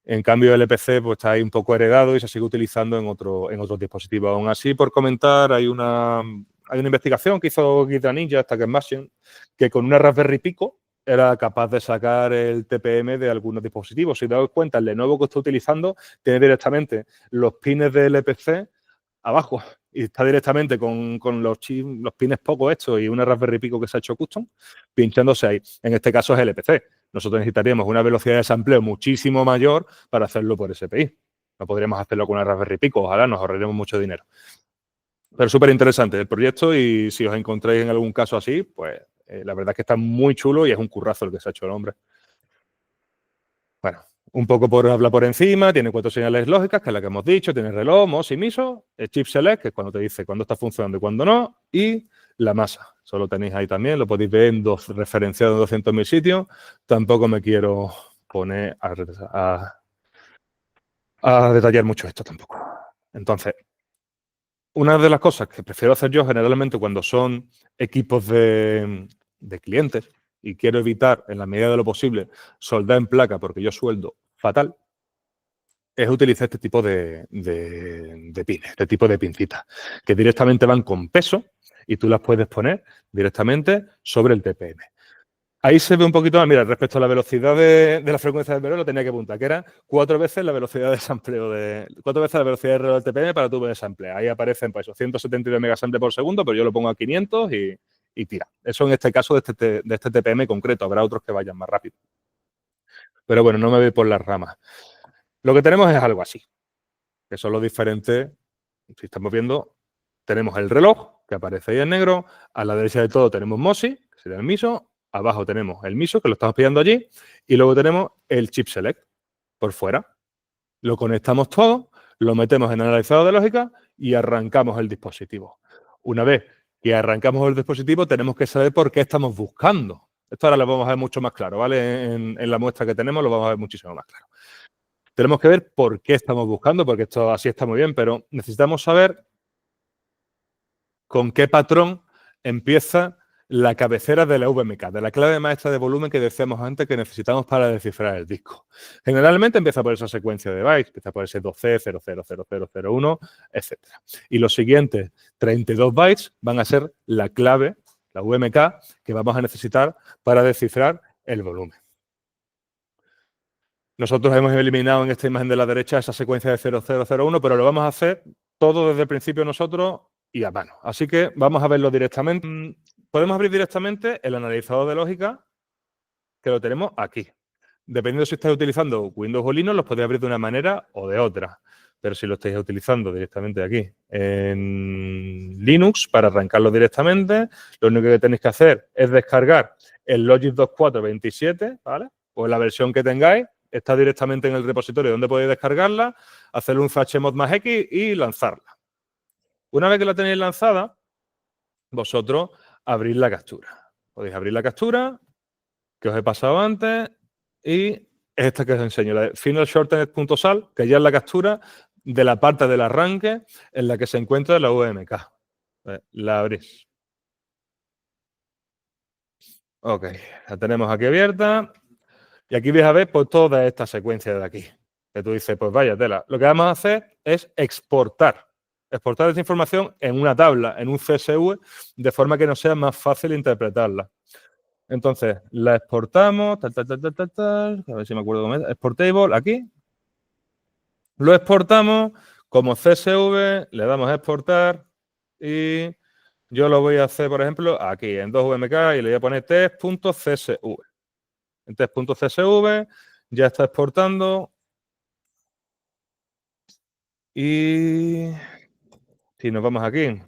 En cambio, el LPC pues, está ahí un poco heredado y se sigue utilizando en otros dispositivos. Aún así, por comentar, hay una investigación que hizo Guida Ninja, Stacker Machine, que con una Raspberry Pico era capaz de sacar el TPM de algunos dispositivos. Si os dais cuenta, el Lenovo que está utilizando tiene directamente los pines de LPC abajo y está directamente con los pines poco estos y una Raspberry Pico que se ha hecho custom pinchándose ahí. En este caso es LPC. Nosotros necesitaríamos una velocidad de sampleo muchísimo mayor para hacerlo por SPI. No podríamos hacerlo con una Raspberry Pico, ojalá nos ahorraremos mucho dinero. Pero súper interesante el proyecto y si os encontráis en algún caso así, pues la verdad es que está muy chulo y es un currazo el que se ha hecho el hombre. Bueno, un poco por hablar por encima, tiene 4 señales lógicas, que es la que hemos dicho, tiene reloj, MOS y MISO, el chip select, que es cuando te dice cuándo está funcionando y cuándo no, y la masa. Eso lo tenéis ahí también, lo podéis ver referenciado en 200.000 sitios. Tampoco me quiero poner a detallar mucho esto tampoco. Entonces, una de las cosas que prefiero hacer yo generalmente cuando son equipos de clientes y quiero evitar, en la medida de lo posible, soldar en placa porque yo sueldo fatal, es utilizar este tipo de pines, este tipo de pincitas, que directamente van con peso y tú las puedes poner directamente sobre el TPM. Ahí se ve un poquito más, mira, respecto a la velocidad de la frecuencia del reloj, lo tenía que apuntar, que era 4 veces la velocidad de sampleo 4 veces la velocidad de reloj del TPM para tu sampleo. Ahí aparecen pues, 172 megasamples por segundo, pero yo lo pongo a 500 y tira. Eso en este caso de este TPM concreto, habrá otros que vayan más rápido. Pero bueno, no me voy por las ramas. Lo que tenemos es algo así, que son los diferentes, si estamos viendo, tenemos el reloj, que aparece ahí en negro, a la derecha de todo tenemos MOSI, que sería el MISO, abajo tenemos el MISO, que lo estamos pillando allí, y luego tenemos el chip select por fuera. Lo conectamos todo, lo metemos en analizador de lógica y arrancamos el dispositivo. Una vez que arrancamos el dispositivo, tenemos que saber por qué estamos buscando. Esto ahora lo vamos a ver mucho más claro, ¿vale? En la muestra que tenemos lo vamos a ver muchísimo más claro. Tenemos que ver por qué estamos buscando, porque esto así está muy bien, pero necesitamos saber con qué patrón empieza la cabecera de la VMK, de la clave maestra de volumen que decíamos antes que necesitamos para descifrar el disco. Generalmente empieza por esa secuencia de bytes, empieza por ese 2C, 000001, etc. Y los siguientes 32 bytes van a ser la clave, la VMK, que vamos a necesitar para descifrar el volumen. Nosotros hemos eliminado en esta imagen de la derecha esa secuencia de 0001, pero lo vamos a hacer todo desde el principio nosotros y a mano. Así que vamos a verlo directamente. Podemos abrir directamente el analizador de lógica, que lo tenemos aquí. Dependiendo si estáis utilizando Windows o Linux, los podéis abrir de una manera o de otra. Pero si lo estáis utilizando directamente aquí en Linux, para arrancarlo directamente, lo único que tenéis que hacer es descargar el Logic 2427, ¿vale? O la versión que tengáis, está directamente en el repositorio donde podéis descargarla, hacer un chmod más X y lanzarla. Una vez que la tenéis lanzada, vosotros abrís la captura. Podéis abrir la captura que os he pasado antes y es esta que os enseño, la de finalshortened.sal, que ya es la captura de la parte del arranque en la que se encuentra la VMK. La abrís. Ok, la tenemos aquí abierta. Y aquí vais a ver pues, toda esta secuencia de aquí. Que tú dices, pues vaya tela. Lo que vamos a hacer es exportar. Exportar esta información en una tabla, en un CSV, de forma que nos sea más fácil interpretarla. Entonces, la exportamos, a ver si me acuerdo cómo es, exportable, aquí. Lo exportamos como CSV, le damos a exportar y yo lo voy a hacer, por ejemplo, aquí en 2VMK y le voy a poner test.csv. En test.csv ya está exportando y si nos vamos aquí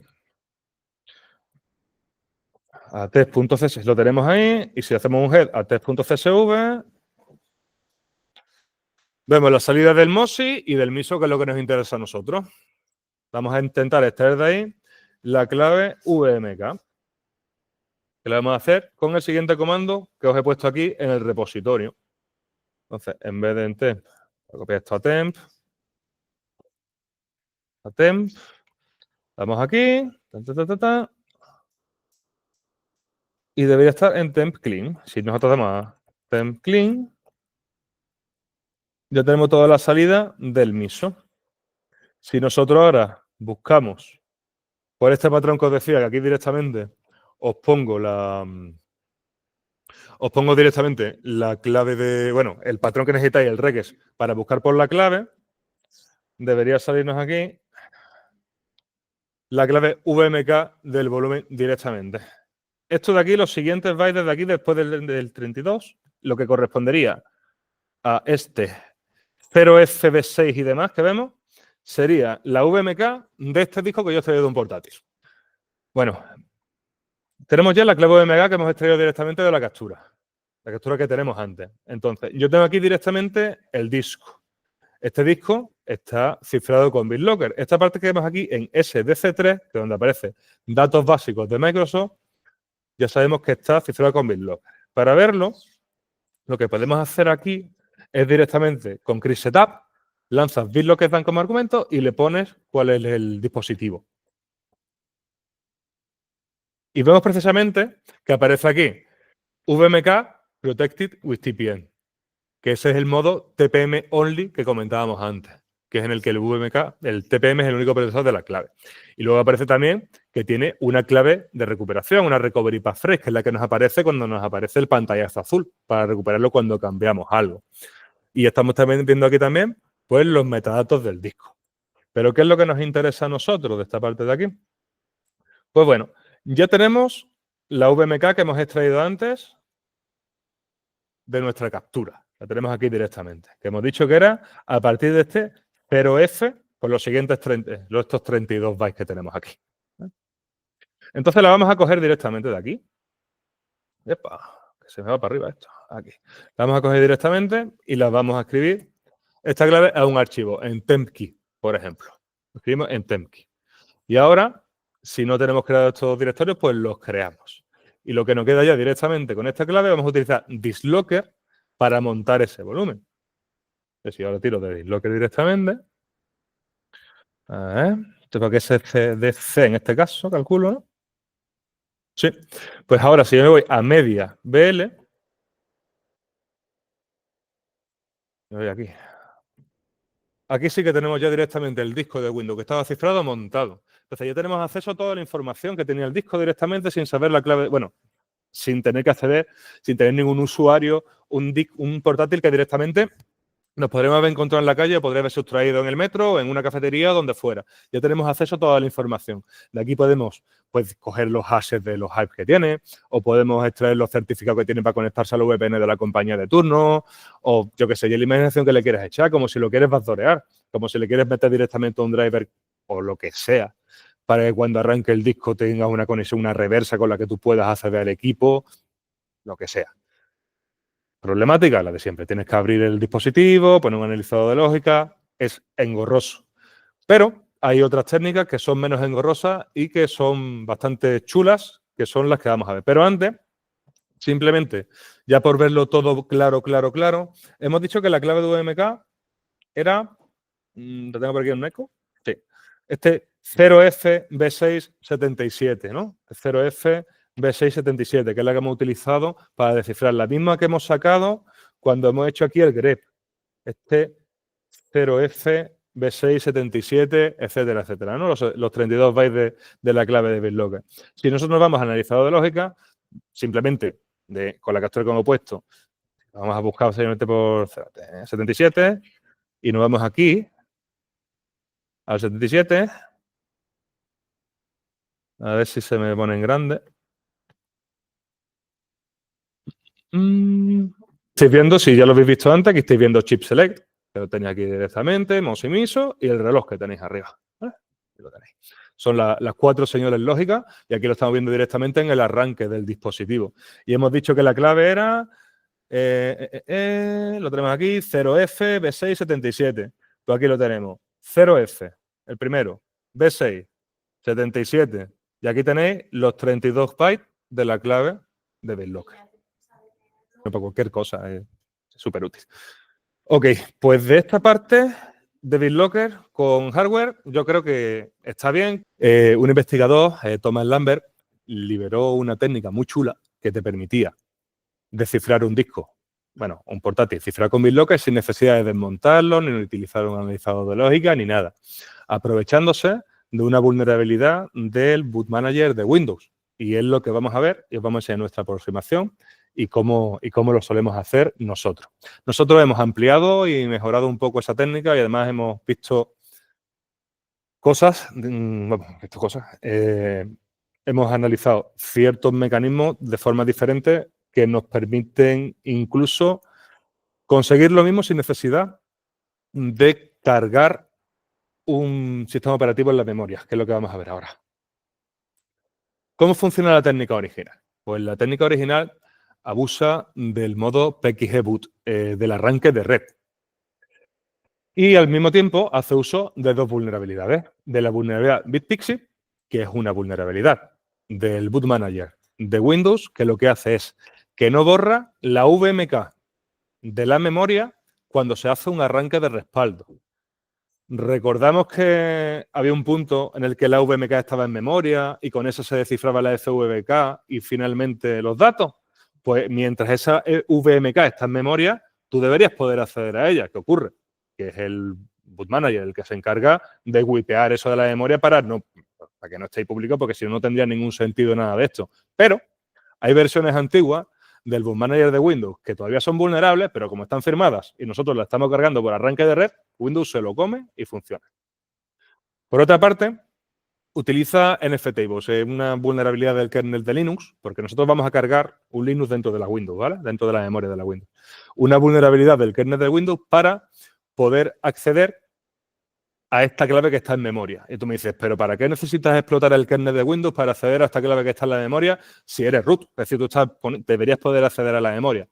a test.csv, lo tenemos ahí y si hacemos un head a test.csv vemos la salida del MOSI y del MISO, que es lo que nos interesa a nosotros. Vamos a intentar extraer de ahí la clave VMK, que la vamos a hacer con el siguiente comando que os he puesto aquí en el repositorio. Entonces, en vez de en temp, voy a copiar esto a temp, vamos aquí, y debería estar en temp clean. Si nosotros damos a temp clean, ya tenemos toda la salida del MISO. Si nosotros ahora buscamos por este patrón que os decía, que aquí directamente os pongo directamente la clave de, bueno, el patrón que necesitáis, el regex, para buscar por la clave, debería salirnos aquí la clave VMK del volumen directamente. Esto de aquí, los siguientes bytes de aquí, después del 32, lo que correspondería a este 0FB6 y demás que vemos, sería la VMK de este disco que yo he extraído de un portátil. Bueno, tenemos ya la clave VMK que hemos extraído directamente de la captura que tenemos antes. Entonces, yo tengo aquí directamente el disco. Este disco está cifrado con BitLocker. Esta parte que vemos aquí en SDC3, que es donde aparece datos básicos de Microsoft, ya sabemos que está cifrado con BitLocker. Para verlo, lo que podemos hacer aquí es directamente con createSetup, lanzas BitLocker como argumento y le pones cuál es el dispositivo. Y vemos precisamente que aparece aquí VMK Protected with TPM, que ese es el modo TPM only que comentábamos antes, que es en el que el VMK, el TPM es el único procesador de la clave. Y luego aparece también que tiene una clave de recuperación, una recovery path phrase, que es la que nos aparece cuando nos aparece el pantallazo azul, para recuperarlo cuando cambiamos algo. Y estamos también viendo aquí también, pues, los metadatos del disco. Pero ¿qué es lo que nos interesa a nosotros de esta parte de aquí? Pues bueno, ya tenemos la VMK que hemos extraído antes de nuestra captura. La tenemos aquí directamente. Que hemos dicho que era a partir de este 0F por los siguientes estos 32 bytes que tenemos aquí. Entonces la vamos a coger directamente de aquí. ¡Epa! Que se me va para arriba esto. Aquí. La vamos a coger directamente y la vamos a escribir esta clave a un archivo en tempkey, por ejemplo. Lo escribimos en tempkey. Y ahora, si no tenemos creados estos directorios, pues los creamos. Y lo que nos queda ya directamente con esta clave, vamos a utilizar BitLocker para montar ese volumen. Entonces, si ahora tiro de BitLocker directamente, esto para que es DC en este caso, calculo, ¿no? Sí. Pues ahora, si yo me voy a media BL, me voy aquí. Aquí sí que tenemos ya directamente el disco de Windows que estaba cifrado montado. Entonces ya tenemos acceso a toda la información que tenía el disco directamente sin saber la clave, bueno, sin tener que acceder, sin tener ningún usuario, un portátil que directamente nos podremos haber encontrado en la calle, podría haber sustraído en el metro, en una cafetería, donde fuera. Ya tenemos acceso a toda la información. De aquí podemos pues, coger los hashes de los hypes que tiene, o podemos extraer los certificados que tiene para conectarse al VPN de la compañía de turno, o yo qué sé, y la imaginación que le quieres echar, como si lo quieres backdoorear, como si le quieres meter directamente a un driver o lo que sea, para que cuando arranque el disco tenga una conexión, una reversa con la que tú puedas acceder al equipo, lo que sea. Problemática, la de siempre. Tienes que abrir el dispositivo, poner un analizador de lógica. Es engorroso. Pero hay otras técnicas que son menos engorrosas y que son bastante chulas, que son las que vamos a ver. Pero antes, simplemente, ya por verlo todo claro, hemos dicho que la clave de UMK era, ¿la tengo por aquí en un eco? Sí. Este 0FB677, ¿no? 0FB677, que es la que hemos utilizado para descifrar. La misma que hemos sacado cuando hemos hecho aquí el grep. Este 0FB677, etcétera, etcétera, ¿no? Los 32 bytes de la clave de BitLocker. Si nosotros nos vamos al analizador de lógica, simplemente con la captura que hemos puesto, vamos a buscar simplemente por 77 y nos vamos aquí al 77. A ver si se me pone en grande. Estáis viendo, si ya lo habéis visto antes, aquí estáis viendo Chip Select, que lo tenéis aquí directamente, mouse y miso, y el reloj que tenéis arriba. ¿Vale? Aquí lo tenéis. Son las 4 señales lógicas y aquí lo estamos viendo directamente en el arranque del dispositivo. Y hemos dicho que la clave era, lo tenemos aquí, 0F B677. Pues aquí lo tenemos, 0F, el primero, B6, 77. Y aquí tenéis los 32 bytes de la clave de BitLocker. No para cualquier cosa, es súper útil. Ok, pues de esta parte de BitLocker con hardware, yo creo que está bien. Un investigador, Thomas Lambert, liberó una técnica muy chula que te permitía descifrar un disco, bueno, un portátil, cifrar con BitLocker sin necesidad de desmontarlo, ni utilizar un analizador de lógica, ni nada. Aprovechándose de una vulnerabilidad del boot manager de Windows. Y es lo que vamos a ver y os vamos a enseñar nuestra aproximación y cómo lo solemos hacer nosotros. Nosotros hemos ampliado y mejorado un poco esa técnica y además hemos visto cosas, hemos analizado ciertos mecanismos de forma diferente que nos permiten incluso conseguir lo mismo sin necesidad de cargar un sistema operativo en la memoria, que es lo que vamos a ver ahora. ¿Cómo funciona la técnica original? Pues la técnica original abusa del modo PXG boot, del arranque de red. Y al mismo tiempo hace uso de 2 vulnerabilidades. De la vulnerabilidad BitPixie, que es una vulnerabilidad del boot manager de Windows, que lo que hace es que no borra la VMK de la memoria cuando se hace un arranque de respaldo. Recordamos que había un punto en el que la VMK estaba en memoria y con eso se descifraba la SVK y finalmente los datos. Pues mientras esa VMK está en memoria, tú deberías poder acceder a ella. ¿Qué ocurre? Que es el boot manager el que se encarga de wipear eso de la memoria para que no esté público, porque si no, no tendría ningún sentido nada de esto. Pero hay versiones antiguas del boot manager de Windows que todavía son vulnerables, pero como están firmadas y nosotros la estamos cargando por arranque de red, Windows se lo come y funciona. Por otra parte, utiliza NFTables, una vulnerabilidad del kernel de Linux, porque nosotros vamos a cargar un Linux dentro de la Windows, ¿vale? Dentro de la memoria de la Windows. Una vulnerabilidad del kernel de Windows para poder acceder a esta clave que está en memoria. Y tú me dices, ¿pero para qué necesitas explotar el kernel de Windows para acceder a esta clave que está en la memoria si eres root? Es decir, deberías poder acceder a la memoria.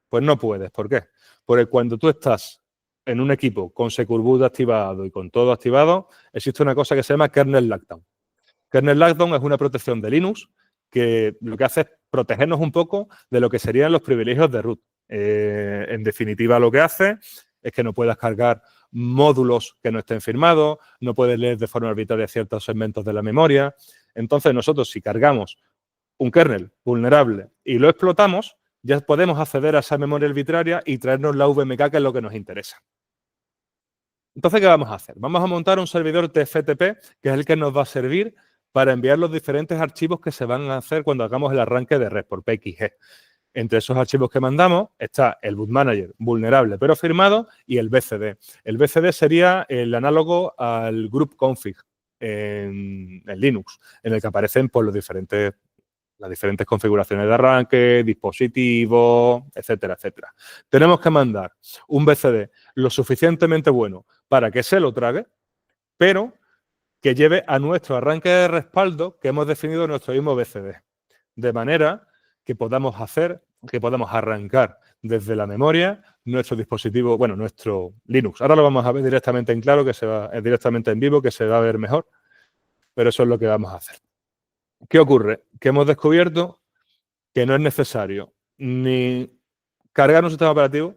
Pues no puedes. ¿Por qué? Porque cuando tú estás en un equipo con Secure Boot activado y con todo activado, existe una cosa que se llama kernel lockdown. Kernel lockdown es una protección de Linux que lo que hace es protegernos un poco de lo que serían los privilegios de root. En definitiva, lo que hace es que no puedas cargar módulos que no estén firmados, no puedes leer de forma arbitraria ciertos segmentos de la memoria. Entonces, nosotros si cargamos un kernel vulnerable y lo explotamos, ya podemos acceder a esa memoria arbitraria y traernos la VMK, que es lo que nos interesa. Entonces, ¿qué vamos a hacer? Vamos a montar un servidor TFTP, que es el que nos va a servir para enviar los diferentes archivos que se van a hacer cuando hagamos el arranque de red por PXG. Entre esos archivos que mandamos está el boot manager vulnerable pero firmado y el BCD. El BCD sería el análogo al group config en Linux, en el que aparecen pues, las diferentes configuraciones de arranque, dispositivos, etcétera, etcétera. Tenemos que mandar un BCD lo suficientemente bueno para que se lo trague, pero que lleve a nuestro arranque de respaldo que hemos definido en nuestro mismo BCD. De manera que podamos arrancar desde la memoria nuestro dispositivo, bueno, nuestro Linux. Ahora lo vamos a ver directamente en claro, directamente en vivo, que se va a ver mejor, pero eso es lo que vamos a hacer. ¿Qué ocurre? Que hemos descubierto que no es necesario ni cargar un sistema operativo,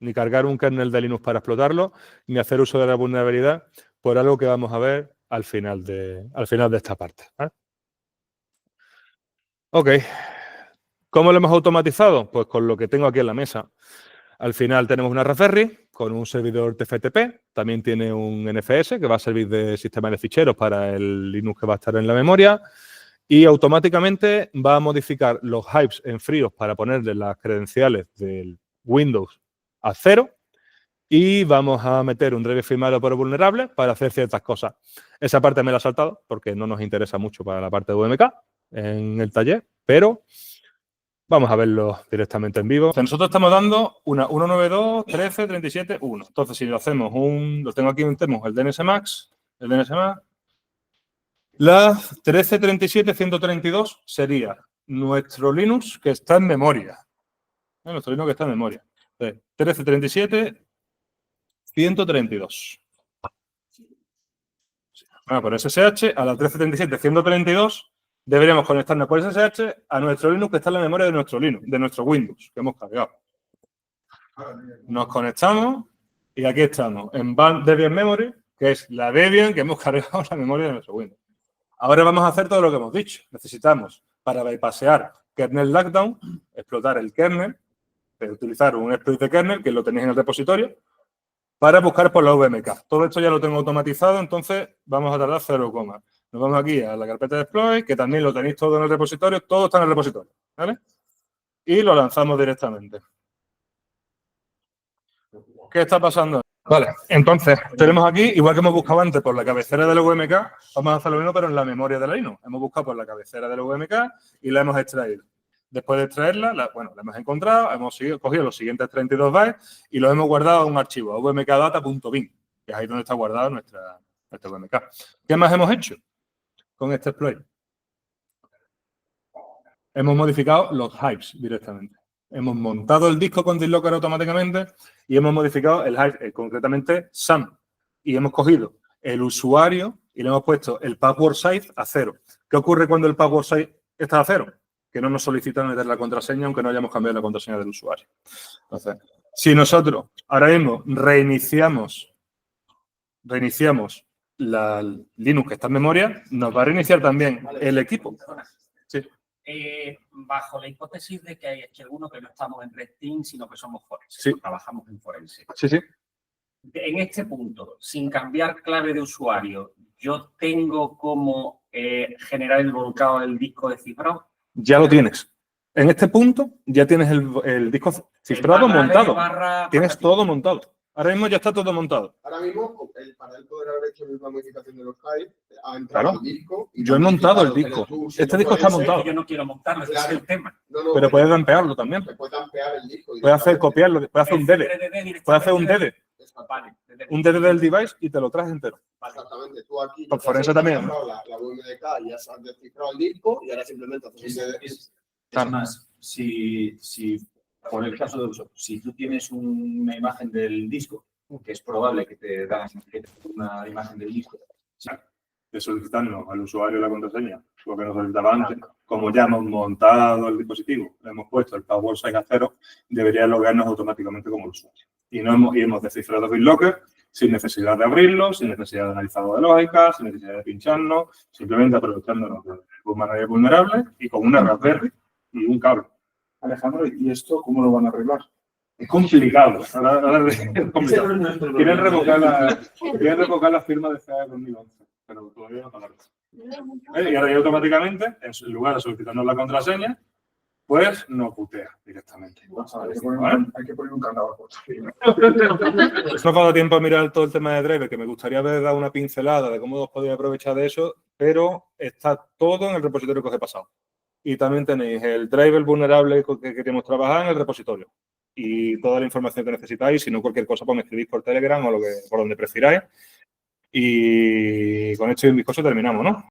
ni cargar un kernel de Linux para explotarlo, ni hacer uso de la vulnerabilidad por algo que vamos a ver al final de esta parte. ¿Vale? Ok. ¿Cómo lo hemos automatizado? Pues con lo que tengo aquí en la mesa. Al final tenemos una Raspberry con un servidor TFTP, también tiene un NFS que va a servir de sistema de ficheros para el Linux que va a estar en la memoria y automáticamente va a modificar los hypes en fríos para ponerle las credenciales del Windows a 0 y vamos a meter un driver firmado por vulnerable para hacer ciertas cosas. Esa parte me la he saltado porque no nos interesa mucho para la parte de VMK en el taller, pero vamos a verlo directamente en vivo. Nosotros estamos dando una 192.13.37.1. Entonces, si lo hacemos lo tengo aquí, tenemos el DNS Max, la 13.37.132 sería nuestro Linux que está en memoria. Nuestro Linux que está en memoria. 13.37.132. Bueno, por SSH a la 13.37.132 deberíamos conectarnos por SSH a nuestro Linux que está en la memoria de nuestro Linux, de nuestro Windows que hemos cargado. Nos conectamos y aquí estamos en Debian Memory, que es la Debian que hemos cargado en la memoria de nuestro Windows. Ahora vamos a hacer todo lo que hemos dicho. Necesitamos, para bypassear kernel lockdown, explotar el kernel, utilizar un exploit de kernel, que lo tenéis en el repositorio, para buscar por la VMK. Todo esto ya lo tengo automatizado, entonces vamos a tardar 0, nos vamos aquí a la carpeta de exploit, que también lo tenéis todo en el repositorio, todo está en el repositorio, ¿vale? Y lo lanzamos directamente. ¿Qué está pasando? Vale, entonces tenemos aquí, igual que hemos buscado antes por la cabecera de la VMK, vamos a hacer lo mismo pero en la memoria de la Linux. Hemos buscado por la cabecera de la VMK y la hemos extraído. Después de extraerla, la hemos encontrado, hemos cogido los siguientes 32 bytes y los hemos guardado a un archivo, a vmkdata.bin, que es ahí donde está guardada nuestra VMK. ¿Qué más hemos hecho con este exploit? Hemos modificado los hypes directamente. Hemos montado el disco con DisLocker automáticamente y hemos modificado el hype, concretamente SAM. Y hemos cogido el usuario y le hemos puesto el password size a 0. ¿Qué ocurre cuando el password size está a 0? Que no nos solicitan meter la contraseña aunque no hayamos cambiado la contraseña del usuario. Entonces, si nosotros ahora mismo reiniciamos la Linux que está en memoria, nos va a reiniciar también el equipo. Sí. Bajo la hipótesis de que hay algunos que no estamos en Red Team, sino que somos forenses, Sí. trabajamos en forense. Sí, sí. En este punto, sin cambiar clave de usuario, ¿yo tengo cómo generar el volcado del disco de cifrado? Ya lo tienes. En este punto ya tienes el disco cifrado montado. Tienes todo montado. Ahora mismo ya está todo montado. Ahora mismo, para él poder haber hecho la modificación de los hypes, ha entrado el disco. Yo he montado el disco. Este disco está montado. Yo no quiero montarlo, ese es el tema. Pero puedes dampearlo también. Puedes dampear el disco. Puedes hacer copiarlo, puedes hacer un DD. Puedes hacer un DD. Vale, Un DD del device y te lo traes entero. Exactamente. Tú aquí Por forense también. la VMDK y has descifrado el disco y ahora simplemente haces un DD. Es más, si por el caso de uso, si tú tienes una imagen del disco, que es probable que te da una imagen del disco, De solicitarnos al usuario la contraseña, lo que nos solicitaba antes, como ya hemos montado el dispositivo, le hemos puesto el password size a 0, debería loguearnos automáticamente como el usuario. Y hemos descifrado BitLocker sin necesidad de abrirlo, sin necesidad de analizado de lógica, sin necesidad de pincharnos, simplemente aprovechándonos del Boot Manager vulnerable y con una Raspberry y un cable. Alejandro, ¿y esto cómo lo van a arreglar? Es complicado. Ahora es complicado. Quieren revocar la firma de CA de 2011, pero todavía no pagaron. Y ahora ya automáticamente, en lugar de solicitarnos la contraseña, pues nos putea directamente. Hay que poner un candado. No nos ha dado tiempo a mirar todo el tema de driver, que me gustaría haber dado una pincelada de cómo os podéis aprovechar de eso, pero está todo en el repositorio que os he pasado. Y también tenéis el driver vulnerable que queremos trabajar en el repositorio. Y toda la información que necesitáis, si no cualquier cosa, pues me escribís por Telegram o por donde prefiráis. Y con esto y un bizcocho terminamos, ¿no?